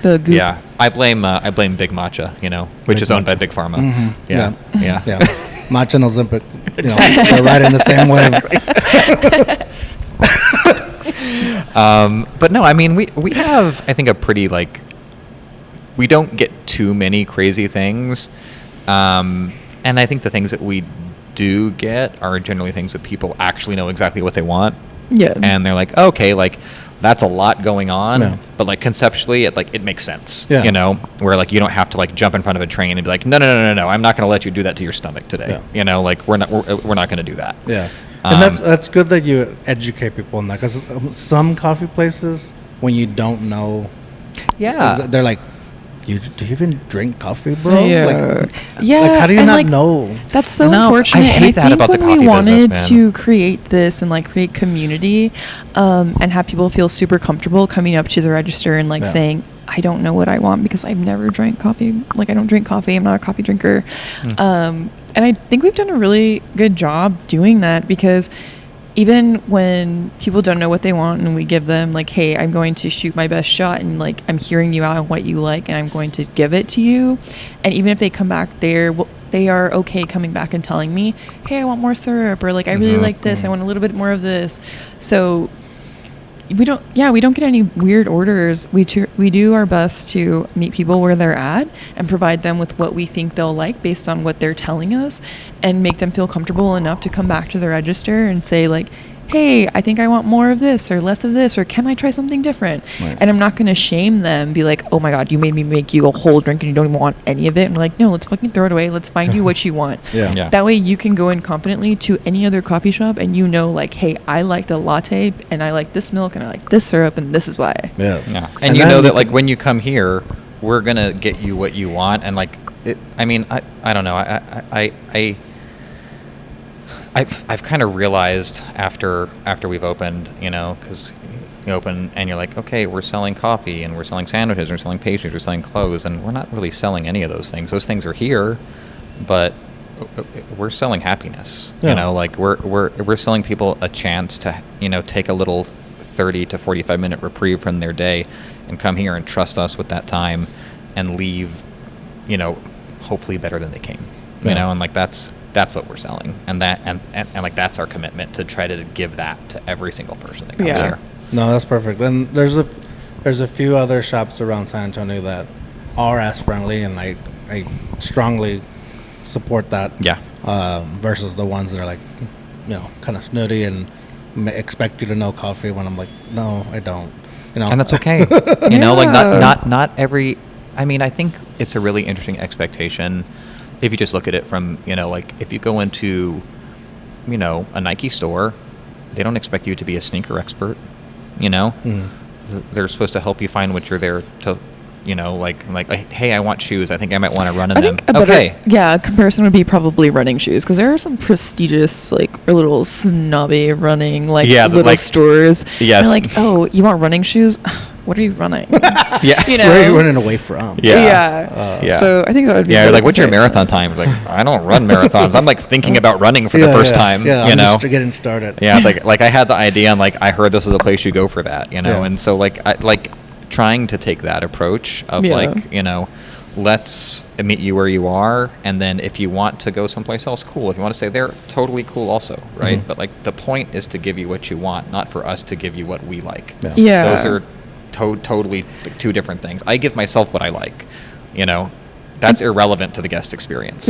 The goop. Yeah. I blame Big Matcha, which Big is owned by Matcha. Big Pharma. Yeah. Yeah. Yeah. Matcha and Ozempic, they're right in the same way. But no, I mean, we have, I think, a pretty like, we don't get too many crazy things. And I think the things that we do get are generally things that people actually know exactly what they want. Yeah. And they're like, okay, like that's a lot going on, Yeah. but like conceptually it makes sense, Yeah. where like you don't have to like jump in front of a train and be like, no, I'm not going to let you do that to your stomach today. Like we're not going to do that. Yeah. And that's good that you educate people on that, because some coffee places, when you don't know, they're like, do you even drink coffee, bro? Yeah. Like, Yeah, how do you and, not like, know? That's so No, I unfortunate. hate And I that think about the when we coffee wanted business, to man. create this and like create community, and have people feel super comfortable coming up to the register and like saying, I don't know what I want because I've never drank coffee. Like I don't drink coffee. I'm not a coffee drinker. And I think we've done a really good job doing that, because even when people don't know what they want and we give them like, hey, I'm going to shoot my best shot and like I'm hearing you out on what you like and I'm going to give it to you. And even if they come back there, they are okay coming back and telling me, hey, I want more syrup, or like I really like this, I want a little bit more of this. So we don't get any weird orders. We do our best to meet people where they're at and provide them with what we think they'll like based on what they're telling us, and make them feel comfortable enough to come back to the register and say like, hey, I think I want more of this or less of this, or can I try something different? Nice. And I'm not going to shame them, be like, oh my God, you made me make you a whole drink and you don't even want any of it. And we're like, no, let's fucking throw it away. Let's find you what you want. Yeah. That way you can go in confidently to any other coffee shop and you know like, hey, I like the latte and I like this milk and I like this syrup and this is why. Yes. Yeah. And you know that like when you come here, we're going to get you what you want. And like, I don't know. I've kind of realized after we've opened, you know, because you open and you're like, okay, we're selling coffee and we're selling sandwiches, we're selling pastries, we're selling clothes, and we're not really selling any of those things. Those things are here, but we're selling happiness. Yeah. You know, like we're selling people a chance to, you know, take a little 30 to 45 minute reprieve from their day and come here and trust us with that time and leave, you know, hopefully better than they came. You know, and like that's what we're selling, and like that's our commitment to try to give that to every single person that comes here. No, that's perfect. And there's a few other shops around San Antonio that are as friendly, and I strongly support that. Yeah. Versus the ones that are like, you know, kind of snooty and expect you to know coffee when I'm like, no, I don't. You know, and that's okay. You know, like not every. I mean, I think it's a really interesting expectation. If you just look at it from, you know, like if you go into, you know, a Nike store, they don't expect you to be a sneaker expert, you know? They're supposed to help you find what you're there to, you know, like hey, I want shoes. I think I might want to run in them. A comparison would be probably running shoes, because there are some prestigious, like, or little snobby running, like, little like, stores. Yes. And like, oh, you want running shoes? What are you running? Yeah. You know? Where are you running away from? Yeah. So I think that would be. Yeah. Like, what's your marathon time? Like, I don't run marathons. I'm like thinking about running for the first time. Yeah. You know, just getting started. Yeah. Like I had the idea, and like I heard this was a place you go for that. You know, and so like I trying to take that approach of like, you know, let's meet you where you are, and then if you want to go someplace else, cool. If you want to stay there, totally cool also, right? But like the point is to give you what you want, not for us to give you what we like. Those are totally two different things. I give myself what I like, you know. That's irrelevant to the guest experience.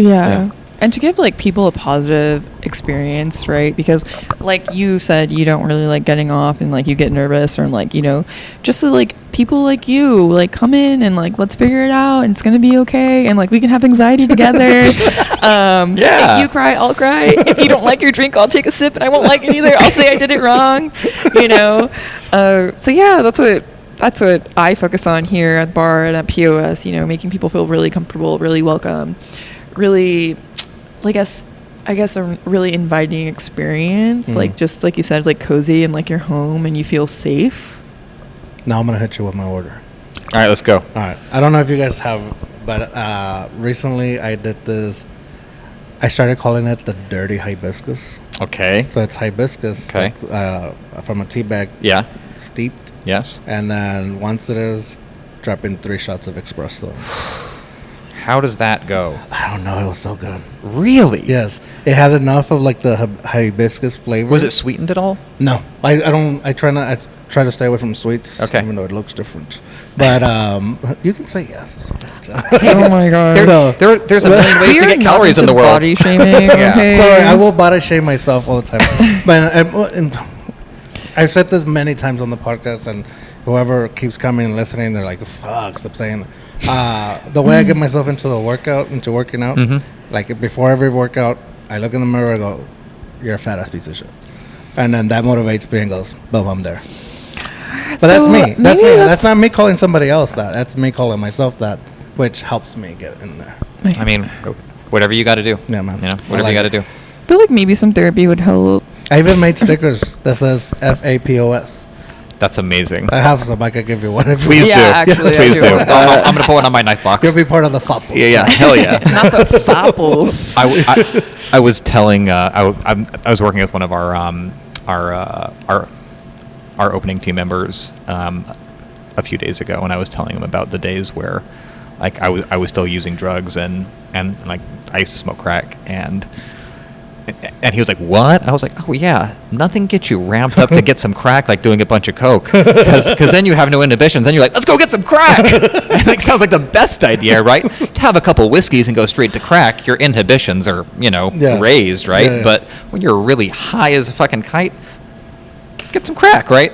And to give like people a positive experience, right? Because like you said, you don't really like getting off and like you get nervous, or like, you know, just so like people like you like come in and like, let's figure it out and it's gonna be okay, and like we can have anxiety together. If you cry, I'll cry. If you don't like your drink, I'll take a sip and I won't like it either. I'll say I did it wrong, you know. So yeah, that's what I focus on here at the bar and at POS, you know, making people feel really comfortable, really welcome, really, I guess a really inviting experience, like just like you said, like cozy and like you're home and you feel safe. Now I'm going to hit you with my order. All right, let's go. All right. I don't know if you guys have, but recently I did this. I started calling it the dirty hibiscus. Okay. So it's hibiscus like, from a tea bag. Yeah. Steeped. Yes. And then once it is, drop in 3 shots of espresso. How does that go? I don't know. It was so good. Really? Yes. It had enough of like the hibiscus flavor. Was it sweetened at all? No. I don't. I try to stay away from sweets. Okay. Even though it looks different. But you can say yes. Oh my god. There's a million ways to get calories in the world. Body shaming. Okay. Sorry, I will body shame myself all the time. But I've said this many times on the podcast, and whoever keeps coming and listening, they're like, "Fuck, stop saying that." The way I get myself into working out, like before every workout, I look in the mirror and go, "You're a fat ass piece of shit," and then that motivates me and goes, "Boom, I'm there." But that's me. That's me. That's not me calling somebody else that. That's me calling myself that, which helps me get in there. I mean, whatever you got to do. Yeah, man. You know, whatever you got to do. I feel like maybe some therapy would help. I even made stickers that says FAPOS. That's amazing. I have some. I could give you one. Please do. Actually, Please do. I'm going to put one on my knife box. You'll be part of the fopples. Yeah, hell yeah. Not the fopples. I was telling, I was working with one of our our opening team members a few days ago, and I was telling him about the days where like I was still using drugs and like I used to smoke crack, and he was like, "What?" I was like, "Oh yeah, nothing gets you ramped up to get some crack like doing a bunch of coke, because then you have no inhibitions. Then you're like, let's go get some crack." And it sounds like the best idea, right? To have a couple whiskeys and go straight to crack, your inhibitions are raised, right? Yeah. But when you're really high as a fucking kite, get some crack, right?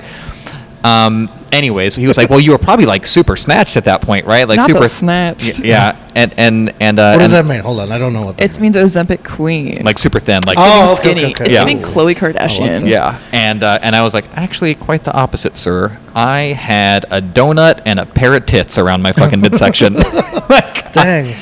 Anyways, he was like, "Well, you were probably like super snatched at that point, right? Like Not super the snatched. Yeah, and what does that mean? Hold on, I don't know what that It means Ozempic queen. like super thin, like Oh, okay, skinny. okay. It's Yeah. giving Khloe Kardashian. yeah. And I was like, actually, quite the opposite, sir. I had a donut and a pair of tits around my fucking midsection. Like, Dang.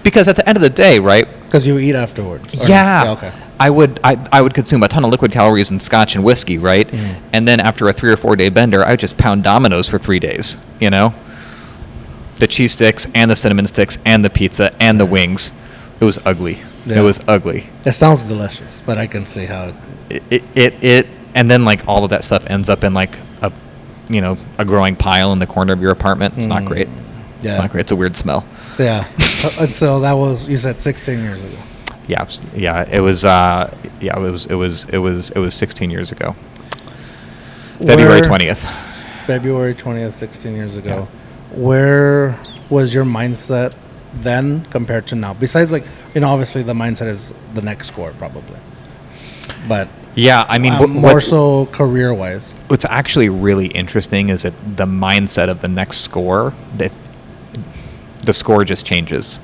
because at the end of the day, right? Because you eat afterwards. Or- Yeah. Okay. I would consume a ton of liquid calories and scotch and whiskey, right? And then after a 3 or 4 day bender, I would just pound Dominoes for 3 days, The cheese sticks and the cinnamon sticks and the pizza and the wings. It was ugly. Yeah. It was ugly. It sounds delicious, but I can see how It and then like all of that stuff ends up in like a growing pile in the corner of your apartment. It's not great. Yeah. It's not great. It's a weird smell. Yeah. And so that was, you said 16 years ago. Yeah. It was 16 years ago. February 20th. February 20th, 16 years ago. Where was your mindset then compared to now? Besides, like, obviously the mindset is the next score probably. But Yeah, I mean, more so career-wise. What's actually really interesting is that the mindset of the next score, that the score just changes,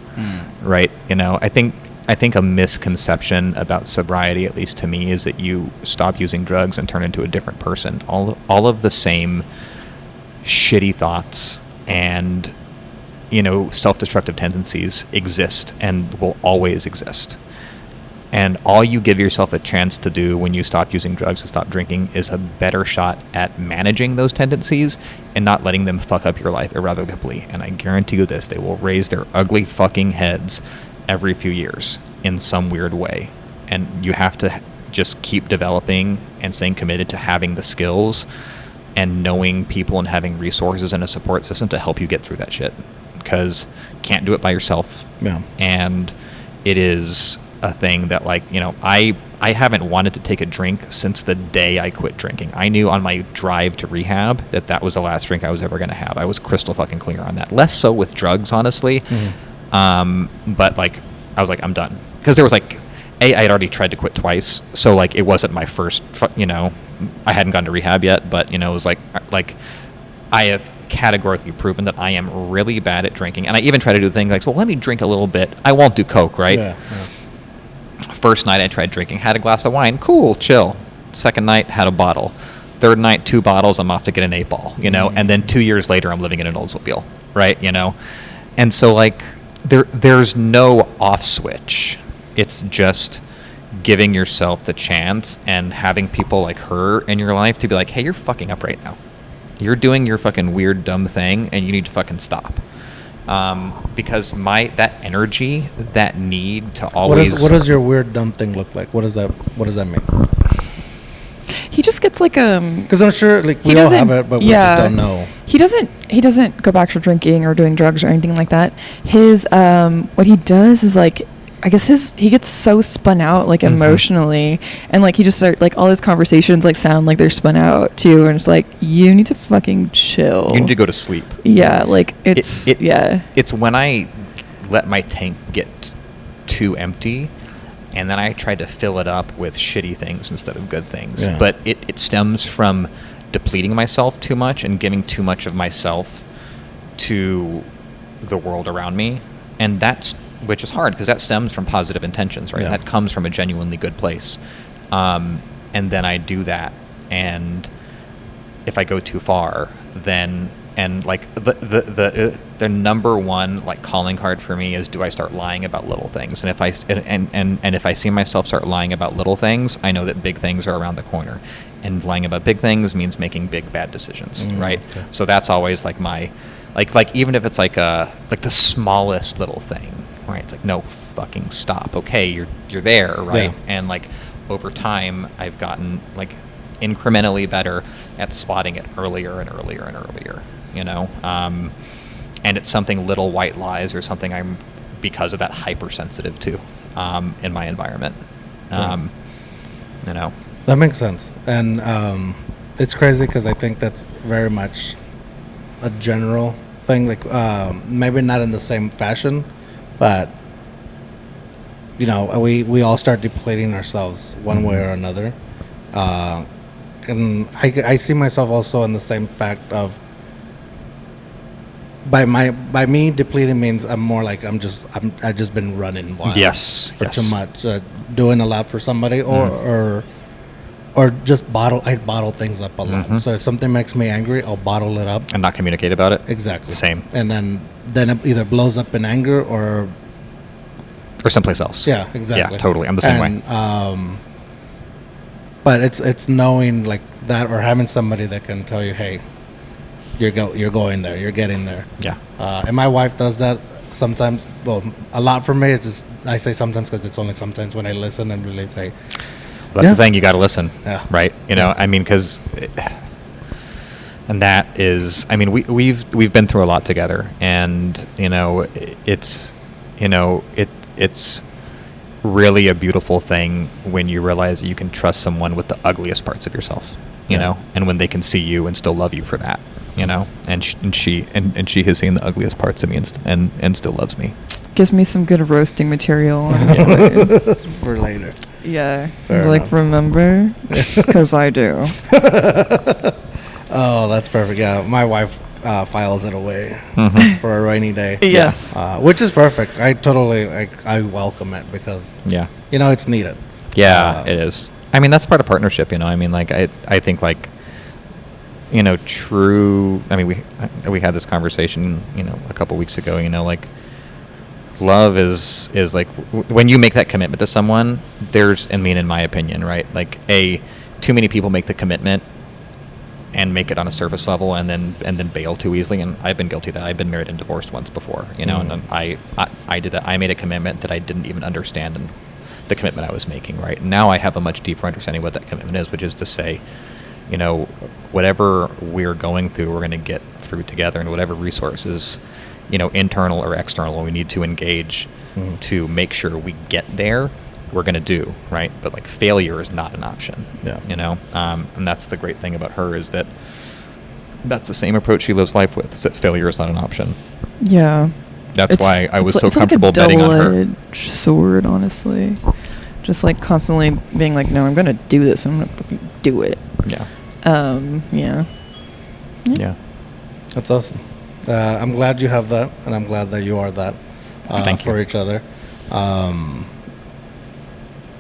right? I think a misconception about sobriety, at least to me, is that you stop using drugs and turn into a different person. All of the same shitty thoughts and self-destructive tendencies exist and will always exist. And all you give yourself a chance to do when you stop using drugs and stop drinking is a better shot at managing those tendencies and not letting them fuck up your life irrevocably. And I guarantee you this, they will raise their ugly fucking heads every few years in some weird way. And you have to just keep developing and staying committed to having the skills and knowing people and having resources and a support system to help you get through that shit. Because you can't do it by yourself. Yeah. And it is a thing that, like, I haven't wanted to take a drink since the day I quit drinking. I knew on my drive to rehab that was the last drink I was ever going to have. I was crystal fucking clear on that. Less so with drugs, honestly. But like, I was like, I'm done. Because there was like, I had already tried to quit twice. So like, it wasn't my first, I hadn't gone to rehab yet, but it was like I have categorically proven that I am really bad at drinking. And I even try to do things like, well, let me drink a little bit. I won't do Coke, right? Yeah. First night I tried drinking, had a glass of wine, cool, chill. Second night, had a bottle. Third night, 2 bottles, I'm off to get an 8-ball, and then 2 years later, I'm living in an Oldsmobile, right, And so, like, there's no off switch. It's just giving yourself the chance and having people like her in your life to be like, hey, you're fucking up right now. You're doing your fucking weird, dumb thing, and you need to fucking stop. Because that energy, that need to always. What does your weird, dumb thing look like? What does that mean? He just gets like Because I'm sure like we all have it, but we just don't know. He doesn't go back to drinking or doing drugs or anything like that. His what he does is like, I guess he gets so spun out like emotionally, and like he just start like all his conversations like sound like they're spun out too, and it's like, you need to fucking chill. You need to go to sleep. Yeah, like it's It's when I let my tank get too empty, and then I try to fill it up with shitty things instead of good things. Yeah. But it stems from depleting myself too much and giving too much of myself to the world around me, and which is hard because that stems from positive intentions, right? Yeah. That comes from a genuinely good place. And then I do that, and if I go too far, then like the number one like calling card for me is, do I start lying about little things? And if I see myself start lying about little things, I know that big things are around the corner. And lying about big things means making big bad decisions, right? Okay. So that's always like my like even if it's like the smallest little thing, right? It's like, no, fucking stop. Okay, you're there, right? Yeah. And like over time, I've gotten like incrementally better at spotting it earlier and earlier and earlier, you know? And it's something little white lies or something I'm, because of that, hypersensitive to in my environment. You know? That makes sense. And it's crazy because I think that's very much a general thing, like maybe not in the same fashion, but you know, we all start depleting ourselves one way or another. And I see myself also in the same fact of, by me depleting means I'm more like I just been running wild. Yes. For too much, doing a lot for somebody, or just I bottle things up a lot. So if something makes me angry, I'll bottle it up And not communicate about it. Exactly. Same. And then it either blows up in anger or someplace else. Yeah, exactly. Yeah, totally. I'm the same way. But it's knowing like that, or having somebody that can tell you, hey, you're going there, you're getting there. Yeah. And my wife does that sometimes. Well, a lot for me. It's just, I say sometimes because it's only sometimes when I listen and really say. That's the thing, you got to listen. Yeah. Right. You know, I mean, because, and that is, I mean, we've been through a lot together, and you know, it's really a beautiful thing when you realize that you can trust someone with the ugliest parts of yourself, you know, and when they can see you and still love you for that, you know, and she has seen the ugliest parts of me and still loves me. Gives me some good roasting material, honestly. For later. Yeah. Fair Like, enough. remember? Because I do. Oh, that's perfect. Yeah, my wife files it away for a rainy day. Yes. Which is perfect. I welcome it because you know, it's needed. Yeah, it is. I mean, that's part of partnership, you know. I mean, like I think, like, you know, I mean, we had this conversation, you know, a couple weeks ago, you know, like, love is like when you make that commitment to someone, in my opinion, right? Like, too many people make the commitment and make it on a surface level and then bail too easily. And I've been guilty of that. I've been married and divorced once before, you know, and I did that. I made a commitment that I didn't even understand and the commitment I was making, right? And now I have a much deeper understanding of what that commitment is, which is to say, you know, whatever we're going through, we're going to get through together, and whatever resources, you know, internal or external, we need to engage to make sure we get there, we're going to do, right? But like, failure is not an option, you know? And that's the great thing about her, is that that's the same approach she lives life with, is that failure is not an option. Yeah. That's why I was so comfortable betting on her. It's like a double-edged sword, honestly. Just like constantly being like, no, I'm going to do this. I'm going to fucking do it. Yeah. Yeah. That's awesome. I'm glad you have that, and I'm glad that you are that for each other.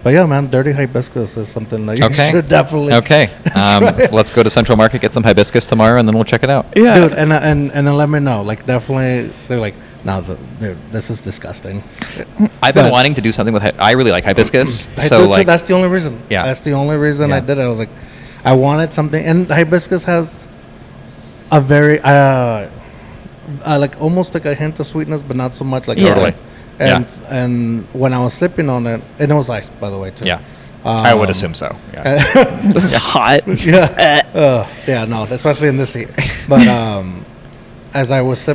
But yeah, man, dirty hibiscus is something that you should definitely. Okay. Let's go to Central Market, get some hibiscus tomorrow, and then we'll check it out. Yeah, dude, and then let me know. Like, definitely say like, no, dude, this is disgusting. I've been wanting to do something with. I really like hibiscus, so like, that's the only reason. Yeah, that's the only reason I did it. I was like, I wanted something, and hibiscus has a very like almost like a hint of sweetness, but not so much. Like, totally. And when I was sipping on it, and it was iced, by the way, too. Yeah. I would assume so. Yeah. This is hot. Yeah, no, especially in this heat. But as I was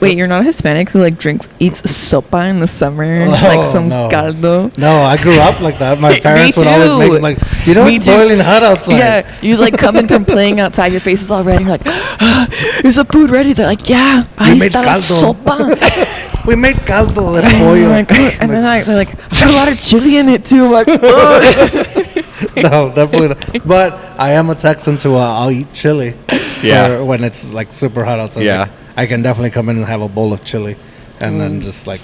wait, you're not a Hispanic who like eats sopa in the summer, like some caldo? No, I grew up like that. My parents would always make like, you know, it's boiling hot outside. Yeah, you like come in from playing outside, your face is all red, and you're like, is the food ready? They're like, yeah, ahí está la sopa. We made caldo de pollo. Like, and then they're like, I put a lot of chili in it too. I'm like, no, definitely not. But I am a Texan too. I'll eat chili. Yeah. When it's like super hot outside. Yeah. Like, I can definitely come in and have a bowl of chili, and then just like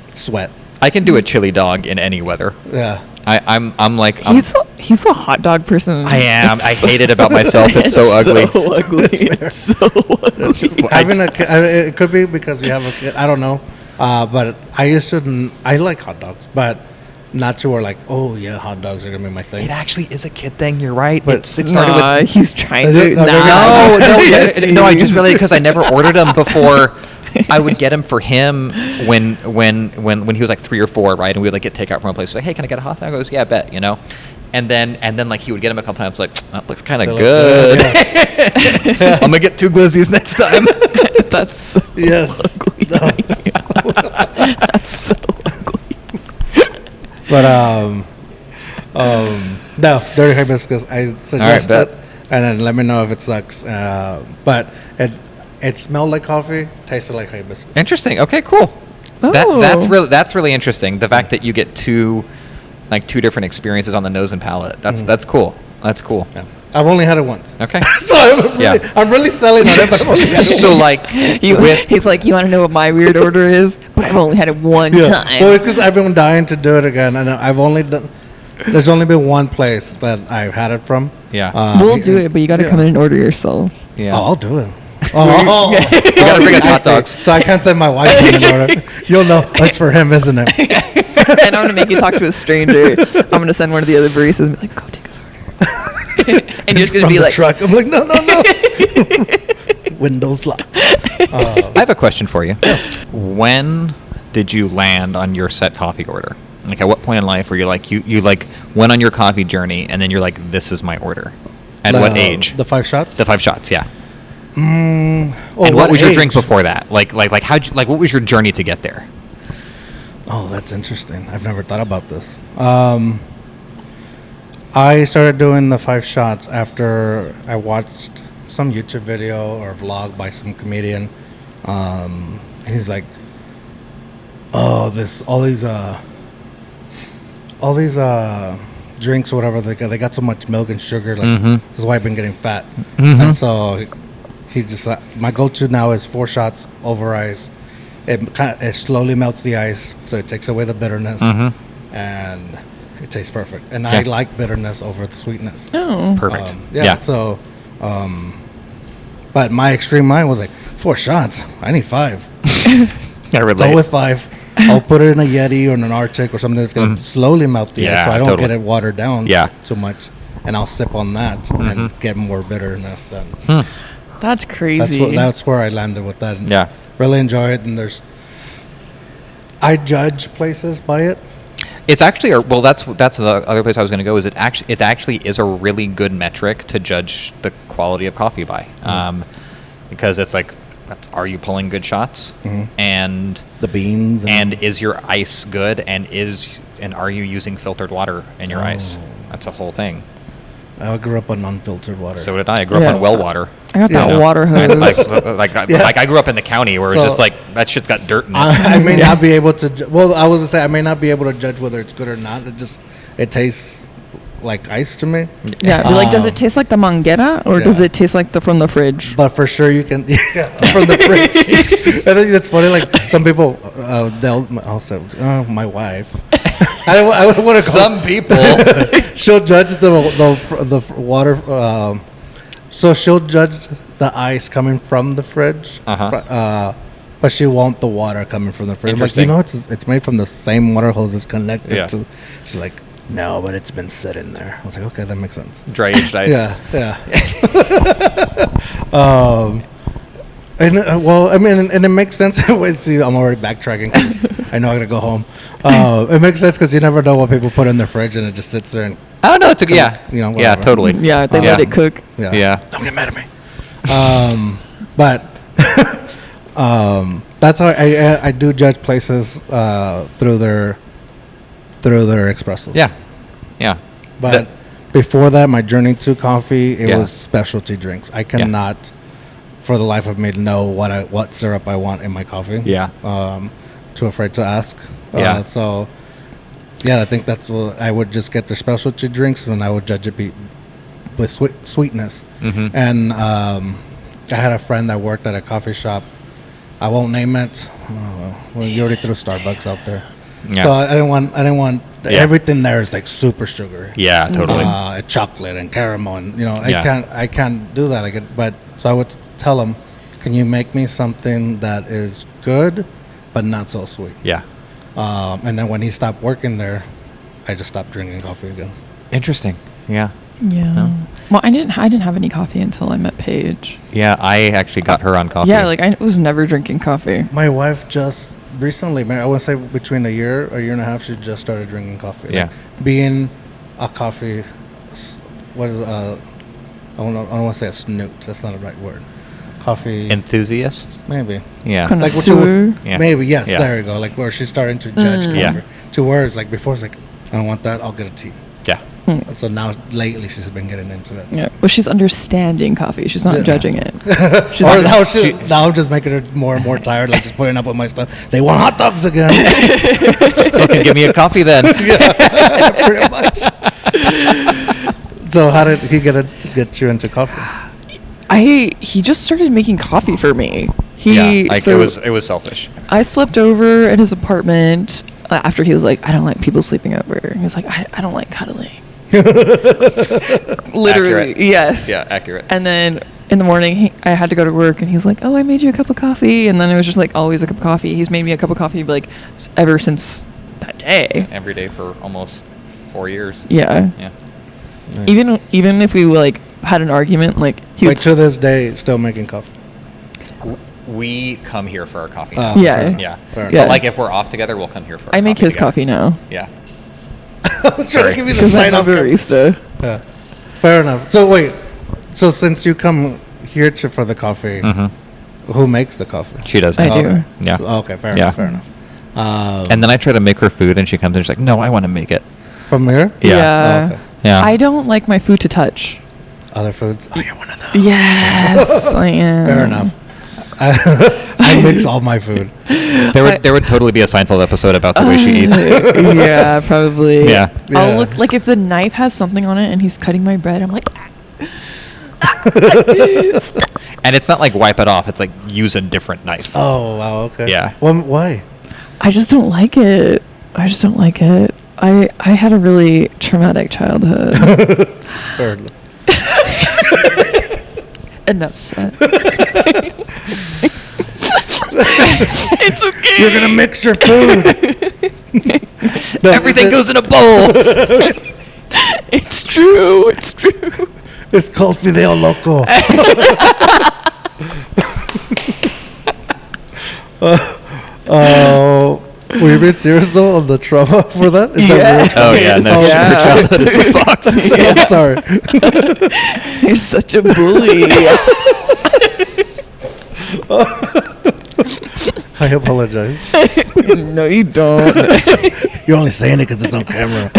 sweat. I can do a chili dog in any weather. Yeah. I'm like, he's a hot dog person. I am. I hate it about myself. It's so ugly. So ugly. It's so ugly. Having a kid, it could be because you have a kid. I don't know. But I like hot dogs, but not to where like, oh yeah, hot dogs are gonna be my thing. It actually is a kid thing. You're right. But it started with. He's trying to. No, I just realized because I never ordered them before. I would get him for him when he was like 3 or 4, right? And we would like get takeout from a place. Like, hey, can I get a hot dog? I goes, yeah, bet, you know. And then like he would get him a couple times. Like, that looks kind of good. I'm gonna get 2 glizzies next time. That's so ugly. No. That's so ugly. But no, dirty hibiscus. I suggest All right, it, and then let me know if it sucks. But it smelled like coffee, tasted like hibiscus. Interesting. Okay, cool. Oh. That's really interesting. The fact that you get two different experiences on the nose and palate. That's cool. That's cool. Yeah. I've only had it once. Okay. So I'm really selling on it. But I've only had it So once. like He's like, you want to know what my weird order is? But I've only had it one time. Well, it's because I've been dying to do it again, and there's only been one place that I've had it from. Yeah. We'll do it, but you got to come in and order yourself. Yeah. Oh, I'll do it. Oh, You gotta bring us I hot see. dogs. So I can't send my wife in and order. You'll know it's for him, isn't it? And I'm going to make you talk to a stranger. I'm going to send one of the other baristas and be like, go take his order. And you're just going to From be the like, truck. I'm like, no. Windows locked. I have a question for you. When did you land on your set coffee order? Like, at what point in life were you like you like went on your coffee journey and then you're like, this is my order? At what age? The 5 shots. The 5 shots, yeah. Oh, And what was your drink age? before that? Like how'd you, like what was your journey to get there? Oh, that's interesting. I've never thought about this. I started doing the 5 shots after I watched some YouTube video or vlog by some comedian. And he's like, "Oh, all these drinks or whatever, they got so much milk and sugar. Like this is why I've been getting fat." And so he just my go-to now is 4 shots over ice. It slowly melts the ice, so it takes away the bitterness, and it tastes perfect. And I like bitterness over the sweetness. oh. Perfect. So, but my extreme mind was like 4 shots. I need 5. I relate. Go with 5. I'll put it in a Yeti or in an Arctic or something that's going to slowly melt the ice, so I don't get it watered down too much. And I'll sip on that and get more bitterness then. That's crazy. That's where I landed with that. And Yeah. really enjoy it. And I judge places by it. It's actually that's the other place I was going to go. Is it actually is a really good metric to judge the quality of coffee by, because it's like, are you pulling good shots, and The beans and is your ice good, and are you using filtered water in your ice? That's a whole thing. I grew up on unfiltered water. So did I. I grew up on well water. I got that water hose. Like I grew up in the county where it's just like that shit's got dirt in it. I may not be able to. Well, I was gonna say I may not be able to judge whether it's good or not. It tastes like ice to me. Yeah, but like, does it taste like the manguera, or does it taste like from the fridge? But for sure you can from the fridge. I think it's funny. Like some people, I'll say, oh, my wife. I would want to. Some people. She'll judge the water. So she'll judge the ice coming from the fridge. But she won't the water coming from the fridge. I'm like, it's made from the same water hose it's connected to. She's like, no, but it's been sitting there. I was like, okay, that makes sense. Dry aged ice. Yeah. And it makes sense. Wait, see, I'm already backtracking because I know I gotta go home. It makes sense because you never know what people put in their fridge and it just sits there. And Oh no, it's whatever. totally. Yeah, they let it cook. Yeah. Don't get mad at me. But that's how I do judge places through their espressos. Yeah. But before that, my journey to coffee, it was specialty drinks. I cannot, for the life of me, know what syrup I want in my coffee. Yeah. Too afraid to ask. So, I think that's what I would just get their specialty drinks, and I would judge it with sweetness. And I had a friend that worked at a coffee shop. I won't name it. Well, you already threw Starbucks out there. Yeah. So I didn't want everything there is like super sugary. Yeah, totally. Chocolate and caramel, and I can't do that. So I would tell him, can you make me something that is good, but not so sweet? Yeah. And then when he stopped working there, I just stopped drinking coffee again. Interesting. Yeah. Yeah. No? Well, I didn't have any coffee until I met Paige. Yeah, I actually got her on coffee. Yeah, like I was never drinking coffee. My wife just recently, I would say between a year and a half, she just started drinking coffee. Yeah. Like being a coffee, what is I don't want to say a snoot. That's not the right word. Coffee Enthusiast? maybe. Yeah. Kind of Like what sewer. Yeah. Maybe, yes, Yeah. there you go. Like where she's starting to judge coffee. Yeah. To words like before it's like, I don't want that, I'll get a tea. Yeah. And so now lately she's been getting into it. Yeah. Well, she's understanding coffee. She's not Yeah. judging it. She's Or like, now I'm just making her more and more tired, like just putting up with my stuff. They want hot dogs again. Fucking give me a coffee then. Yeah, pretty much. So how did he get you into coffee? he just started making coffee for me. It was selfish. I slept over at his apartment after he was like, I don't like people sleeping over. And he was like, I don't like cuddling. Literally, Accurate. yes. Yeah, accurate. And then in the morning, I had to go to work, and he's like, "Oh, I made you a cup of coffee." And then it was just like always a cup of coffee. He's made me a cup of coffee like ever since that day. Every day for almost 4 years. Yeah. Yeah. Nice. Even if we like had an argument, like he Like would to this day, still making coffee. We come here for our coffee. Oh, now. Yeah. Yeah. Fair Yeah. But like if we're off together, we'll come here for. I make his together. coffee now Yeah. I was trying to give you the because I'm sign a off. barista. Yeah. Fair enough. So wait, since you come here for the coffee, who makes the coffee? She does. I that. do. Okay. Yeah. So, okay, fair Yeah. enough, fair enough. And then I try to make her food, and she comes in. She's like, "No, I want to make it." From here? Yeah. Oh, okay. Yeah. I don't like my food to touch. Other foods? Oh, you're one of those. Yes, I am. Fair enough. I mix all my food. There would totally be a Seinfeld episode about the way she eats. Yeah, probably. Yeah. I'll look like if the knife has something on it and he's cutting my bread, I'm like, And it's not like wipe it off. It's like use a different knife. Oh, wow, okay. Yeah. Well, why? I just don't like it. I had a really traumatic childhood. Fair enough. Enough said. It's okay. You're going to mix your food. No, Everything goes in a bowl. It's true. It's true. It's called Fideo Loco. Were you being serious though on the trauma for that? Is that real? Oh yeah, no, Yeah. her childhood is fucked. I'm sorry. You're such a bully. I apologize. No, you don't. You're only saying it because it's on camera.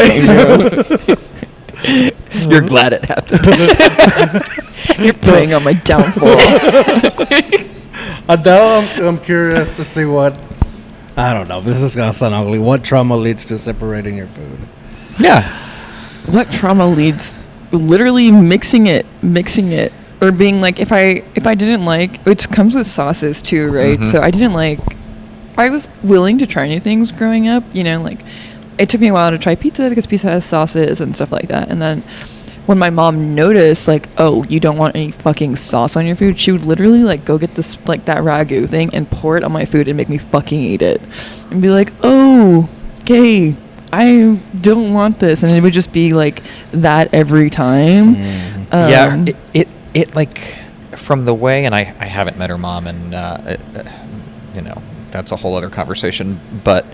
You're glad it happened. You're preying on my downfall. Now I'm curious to see what, I don't know, this is going to sound ugly, what trauma leads to separating your food? Yeah. What trauma leads? Literally mixing it, or being like, if I didn't like, which comes with sauces too, right? Mhm. So I was willing to try new things growing up, like it took me a while to try pizza because pizza has sauces and stuff like that. And then when my mom noticed, like, oh, you don't want any fucking sauce on your food, she would literally like go get this like that ragu thing and pour it on my food and make me fucking eat it and be like, oh, okay, I don't want this. And it would just be like that every time. Yeah. It like from the way, and I haven't met her mom, and that's a whole other conversation, but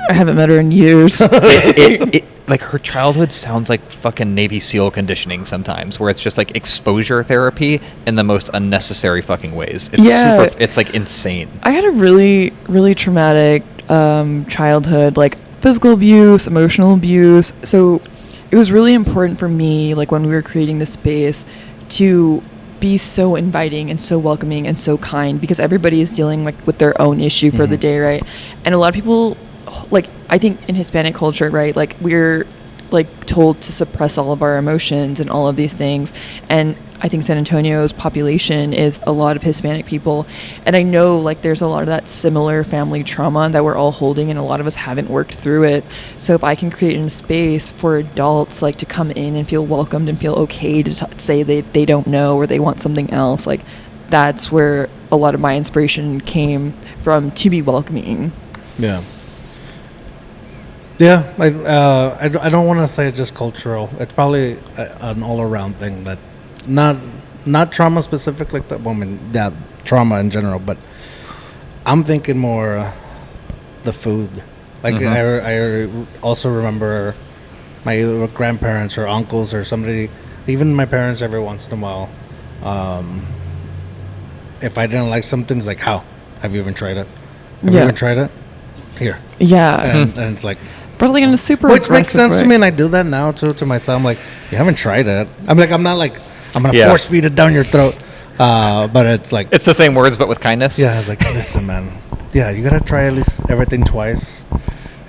I haven't met her in years. it like her childhood sounds like fucking Navy SEAL conditioning sometimes, where it's just like exposure therapy in the most unnecessary fucking ways. It's it's like insane. I had a really, really traumatic childhood, like physical abuse, emotional abuse. So it was really important for me, like when we were creating this space, to be so inviting and so welcoming and so kind, because everybody is dealing like with their own issue for the day, right? And a lot of people, like I think in Hispanic culture, right, like we're like told to suppress all of our emotions and all of these things. And I think San Antonio's population is a lot of Hispanic people, and I know like there's a lot of that similar family trauma that we're all holding, and a lot of us haven't worked through it. So if I can create a space for adults like to come in and feel welcomed and feel okay to say they don't know or they want something else, like that's where a lot of my inspiration came from, to be welcoming. Yeah. Yeah, I don't want to say it's just cultural. It's probably an all-around thing that not trauma specific like that woman. Yeah, trauma in general, but I'm thinking more the food. Like I also remember my either grandparents or uncles or somebody, even my parents every once in a while. If I didn't like something, it's like, how? Have you even tried it? Have you even tried it? Here. Yeah. And it's like, but like in a super which makes sense way. to me, and I do that now too to myself. I'm like, you haven't tried it. I'm gonna force feed it down your throat. But it's like, it's the same words but with kindness. yeah, I was like, listen, man. Yeah, you gotta try at least everything twice.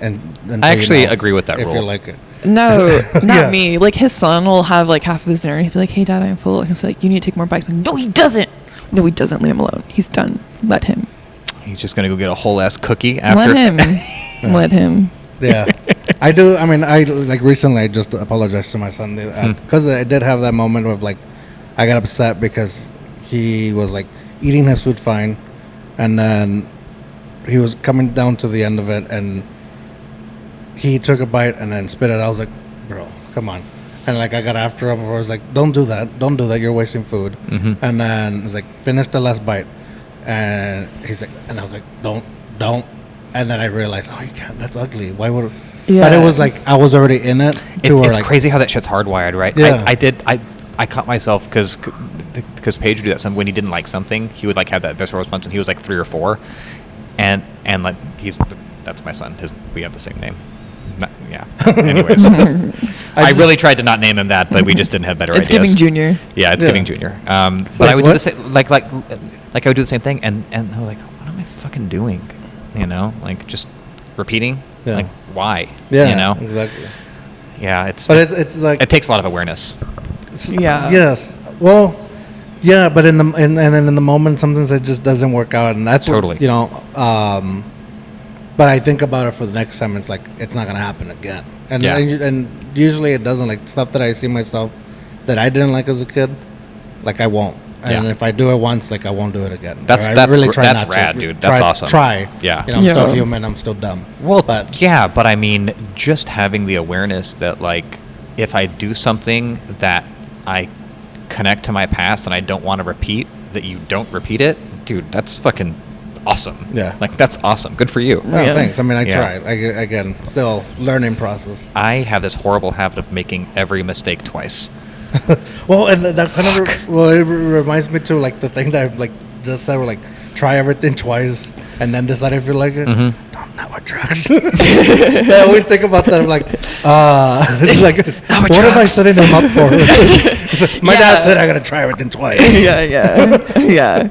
And I actually agree with that if rule. you like it. No, not me. Like his son will have like half of his dinner and he'll be like, "Hey, Dad, I'm full." And he'll say, like, "You need to take more bites." Like, no, he doesn't. No, he doesn't. Leave him alone. He's done. Let him. He's just gonna go get a whole ass cookie after. Let him. Let him. Yeah, I do. I mean, I like recently. I just apologized to my son because I did have that moment of like, I got upset because he was like eating his food fine, and then he was coming down to the end of it, and he took a bite and then spit it. I was like, bro, come on. And like I got after him. I was like, don't do that. Don't do that. You're wasting food. Mm-hmm. And then it's like, finish the last bite. And he's like, and I was like, don't. And then I realized, oh, you can't. That's ugly. Why would? Yeah. But it was like I was already in it. It's like, crazy how that shit's hardwired, right? Yeah. I caught myself because Paige would do that. When he didn't like something, he would like have that visceral response. And he was like 3 or 4, and like that's my son. We have the same name. Yeah. Anyways, I really tried to not name him that, but we just didn't have better It's ideas. Giving Junior. Yeah, it's Giving Junior. But I would do the same. Like I would do the same thing, and I was like, what am I fucking doing? You know, like just repeating. Yeah. Like why? Yeah. You know. Exactly. Yeah, But it's like it takes a lot of awareness. Yeah. Yes. Well. Yeah, but in the moment, sometimes it just doesn't work out, and that's Totally. What, you know. But I think about it for the next time. It's like it's not gonna happen again, and usually it doesn't. Like stuff that I see myself that I didn't like as a kid, like I won't. And if I do it once, like I won't do it again. That's rad, dude. That's awesome. Try. Yeah. You know, I'm still human. I'm still dumb. Well, but I mean, just having the awareness that like if I do something that I connect to my past and I don't want to repeat, that you don't repeat it, dude. That's fucking awesome. Yeah. Like that's awesome. Good for you. Oh, thanks. I mean, I tried. Again, still learning process. I have this horrible habit of making every mistake twice. Well, and that kind of it reminds me too, like the thing that I like just said, like try everything twice and then decide if you like it. Mm-hmm. Not with drugs. I always think about that. I'm like, it's like, what am I setting him up for? My dad said I gotta try everything twice. Yeah.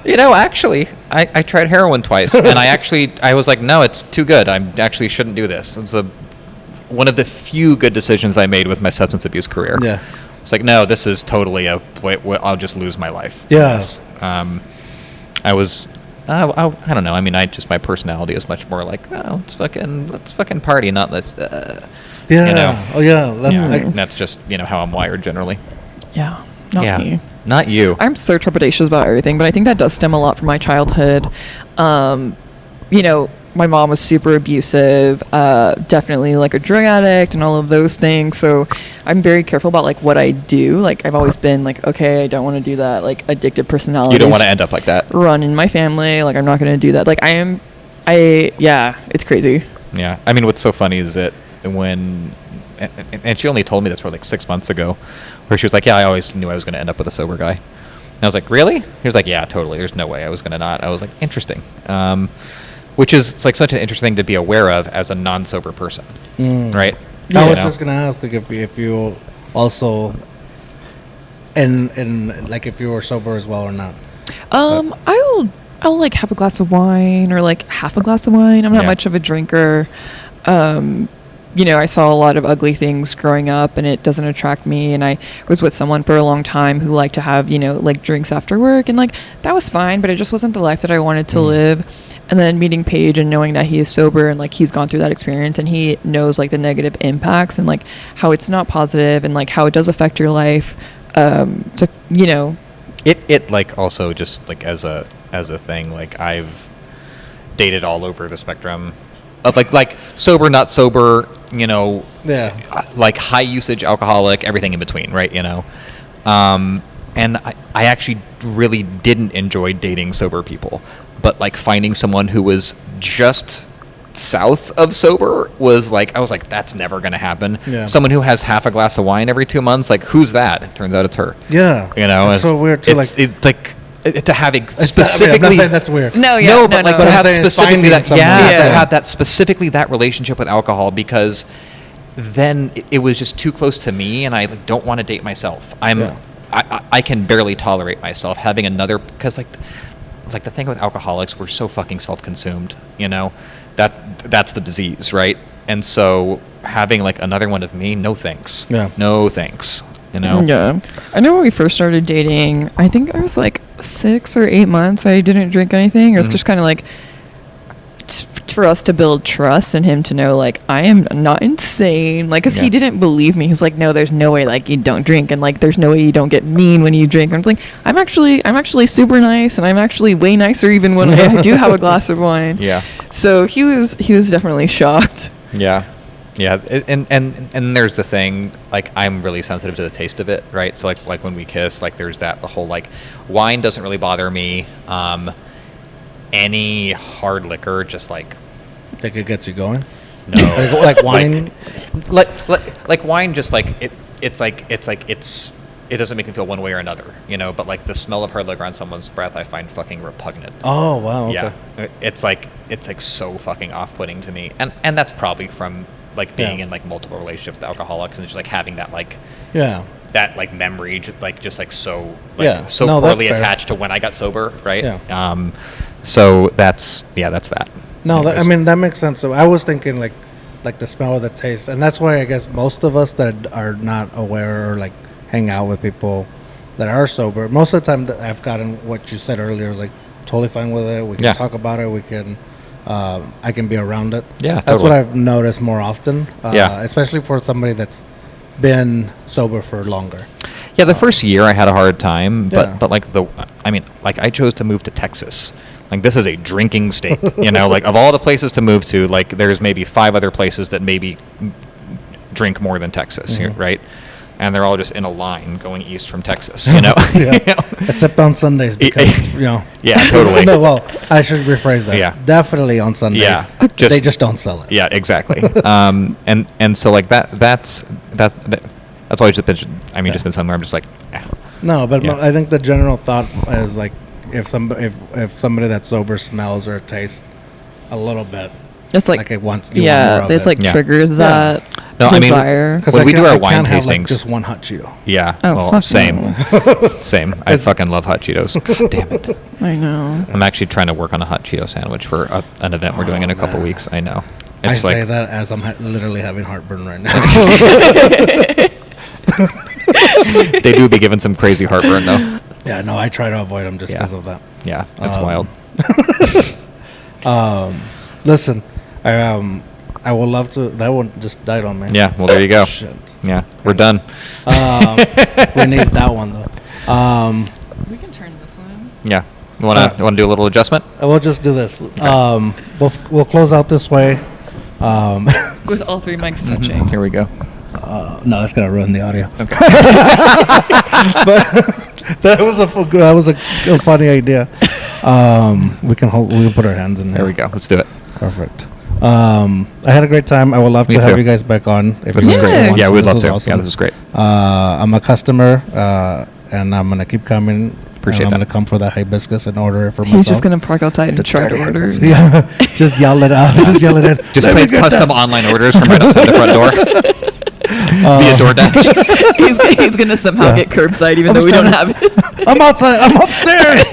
You know, actually, I tried heroin twice, and I was like, no, it's too good. I actually shouldn't do this. It's one of the few good decisions I made with my substance abuse career. Yeah. It's like, no, this is totally I'll just lose my life. Yes. I was, I don't know. I mean, my personality is much more like, oh, let's fucking party, not let's, yeah. You know? Oh, yeah. That's just, how I'm wired generally. Yeah. Not me. Not you. I'm so trepidatious about everything, but I think that does stem a lot from my childhood. My mom was super abusive, definitely like a drug addict and all of those things. So I'm very careful about like what I do. Like I've always been like, okay, I don't want to do that. Like addictive personality. You don't want to end up like that. Run in my family. Like I'm not going to do that. Like it's crazy. Yeah. I mean, what's so funny is that and she only told me this for like 6 months ago, where she was like, yeah, I always knew I was going to end up with a sober guy. And I was like, really? He was like, yeah, totally. There's no way I was going to not. I was like, interesting. Which is it's like such an interesting thing to be aware of as a non-sober person, right? I was just going to ask like if you also, and like if you were sober as well or not. I'll like have a glass of wine or like half a glass of wine. I'm not much of a drinker. I saw a lot of ugly things growing up and it doesn't attract me. And I was with someone for a long time who liked to have, like drinks after work. And like, that was fine, but it just wasn't the life that I wanted to live. And then meeting Paige and knowing that he is sober and like he's gone through that experience and he knows like the negative impacts and like how it's not positive and like how it does affect your life. It like also just like as a thing, like I've dated all over the spectrum. of like sober, not sober, Yeah. like high usage alcoholic, everything in between, right? And I actually really didn't enjoy dating sober people, but like finding someone who was just south of sober was like, I was like, that's never going to happen. Yeah. Someone who has half a glass of wine every 2 months, like, who's that? It turns out it's her. Yeah. It's so weird to to have a I'm specifically. not saying that's weird. But like to have specifically that, to Yeah. have that specifically that relationship with alcohol, because then it was just too close to me, and I like, don't want to date myself. I can barely tolerate myself having another, because like the thing with alcoholics, we're so fucking self-consumed, that's the disease, right? And so having like another one of me, no thanks. Yeah. No thanks. Yeah. I know when we first started dating, I think I was like 6 or 8 months. I didn't drink anything. It was just kind of like for us to build trust and him to know, like, I am not insane. Like, because he didn't believe me. He was like, no, there's no way, like, you don't drink. And, like, there's no way you don't get mean when you drink. And I was like, I'm actually super nice. And I'm actually way nicer even when I do have a glass of wine. Yeah. So he was definitely shocked. Yeah. Yeah, and there's the thing, like, I'm really sensitive to the taste of it, right? So like when we kiss, like, there's the whole, like, wine doesn't really bother me. Any hard liquor, just like, Think it gets you going? no, Like wine? like wine, just like it doesn't make me feel one way or another, But like the smell of hard liquor on someone's breath, I find fucking repugnant. Oh, wow. Okay. Yeah, it's like so fucking off-putting to me, and that's probably from like being in like multiple relationships with alcoholics and just like having that like that like memory so No, poorly that's fair. attached to when I got sober, right? Yeah. So that's that. No, Anyways. I mean, that makes sense. So I was thinking like the smell or the taste. And that's why I guess most of us that are not aware or like hang out with people that are sober, most of the time that I've gotten what you said earlier is like totally fine with it. We can talk about it. We can, I can be around it. Yeah, That's totally. what I've noticed more often. Especially for somebody that's been sober for longer. Yeah, the first year I had a hard time, Yeah. but like I chose to move to Texas. Like, this is a drinking state, like of all the places to move to, like there's maybe 5 other places that maybe drink more than Texas, right? And they're all just in a line going east from Texas, Except on Sundays because, Yeah, totally. No, well, I should rephrase that. Yeah. Definitely on Sundays. Yeah, They just don't sell it. Yeah, exactly. And so like that's always just been. Just been something where I'm just like, No, but Yeah. I think the general thought is like if somebody that's sober smells or tastes a little bit, It's like it wants you want more of it's it. like Yeah. triggers that No, I mean, desire. Because when we do our I wine can't have like tastings- just one hot Cheeto. yeah. Oh, well, fuck same, same. I fucking love hot Cheetos. Damn it. I know. I'm actually trying to work on a hot Cheeto sandwich for an event we're doing in a couple weeks. I know. I It's say like that as I'm literally having heartburn right now. they do be giving some crazy heartburn though. Yeah, no, I try to avoid them just Yeah. because of that. Yeah, that's wild. Listen, I would love to. That one just died on me. Yeah. Well, there you go. Shit. Yeah, we're done. We need that one though. We can turn this one. Yeah. Want to do a little adjustment? We'll just do this. We'll close out this way. With all 3 mics touching. Here we go. No, that's gonna ruin the audio. Okay. But that was a funny idea. We can put our hands in there. There we go. Let's do it. Perfect. I had a great time. I would love Me to have too. you guys back on. If This you was guys great. want Yeah, we'd This love was to. awesome. Yeah, this was great. I'm a customer, and I'm gonna keep coming. Appreciate I'm that. gonna come for that hibiscus and order it for myself. He's just gonna park outside and try to order. Yeah, just yell it out. Just yell it in. Just place custom online orders from right outside the front door via DoorDash. he's gonna somehow get curbside even though we don't have it. I'm outside. I'm upstairs.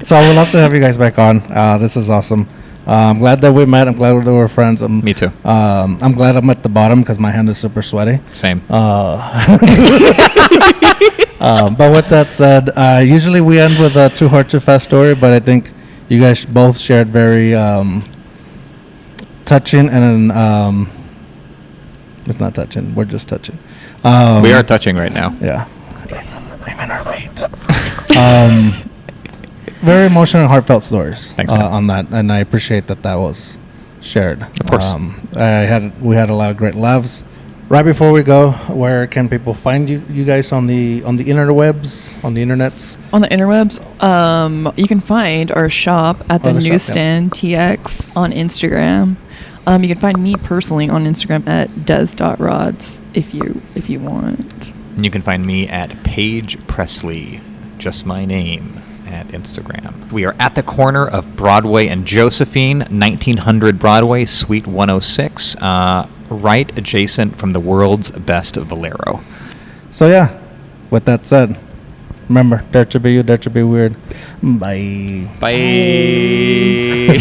So I would love to have you guys back on. This is awesome. I'm glad that we met. I'm glad that we're friends. Me too. I'm glad I'm at the bottom because my hand is super sweaty. Same. But with that said, usually we end with a too hard to fast story, but I think you guys both shared very touching and it's not touching. We're just touching. We are touching right now. Yeah. Aim in our feet. very emotional and heartfelt stories. Thanks, man. On that, and I appreciate that was shared. Of course. We had a lot of great laughs. Right before we go, where can people find you guys on the interwebs, on the internets? On the interwebs, you can find our shop at the Newstand TX on Instagram. You can find me personally on Instagram at des.rods if you want. And you can find me at Paige Presley, just my name, at Instagram. We are at the corner of Broadway and Josephine, 1900 Broadway, Suite 106, right adjacent from the world's best Valero. So yeah, with that said, remember, dare to be you, dare to be weird. Bye. Bye.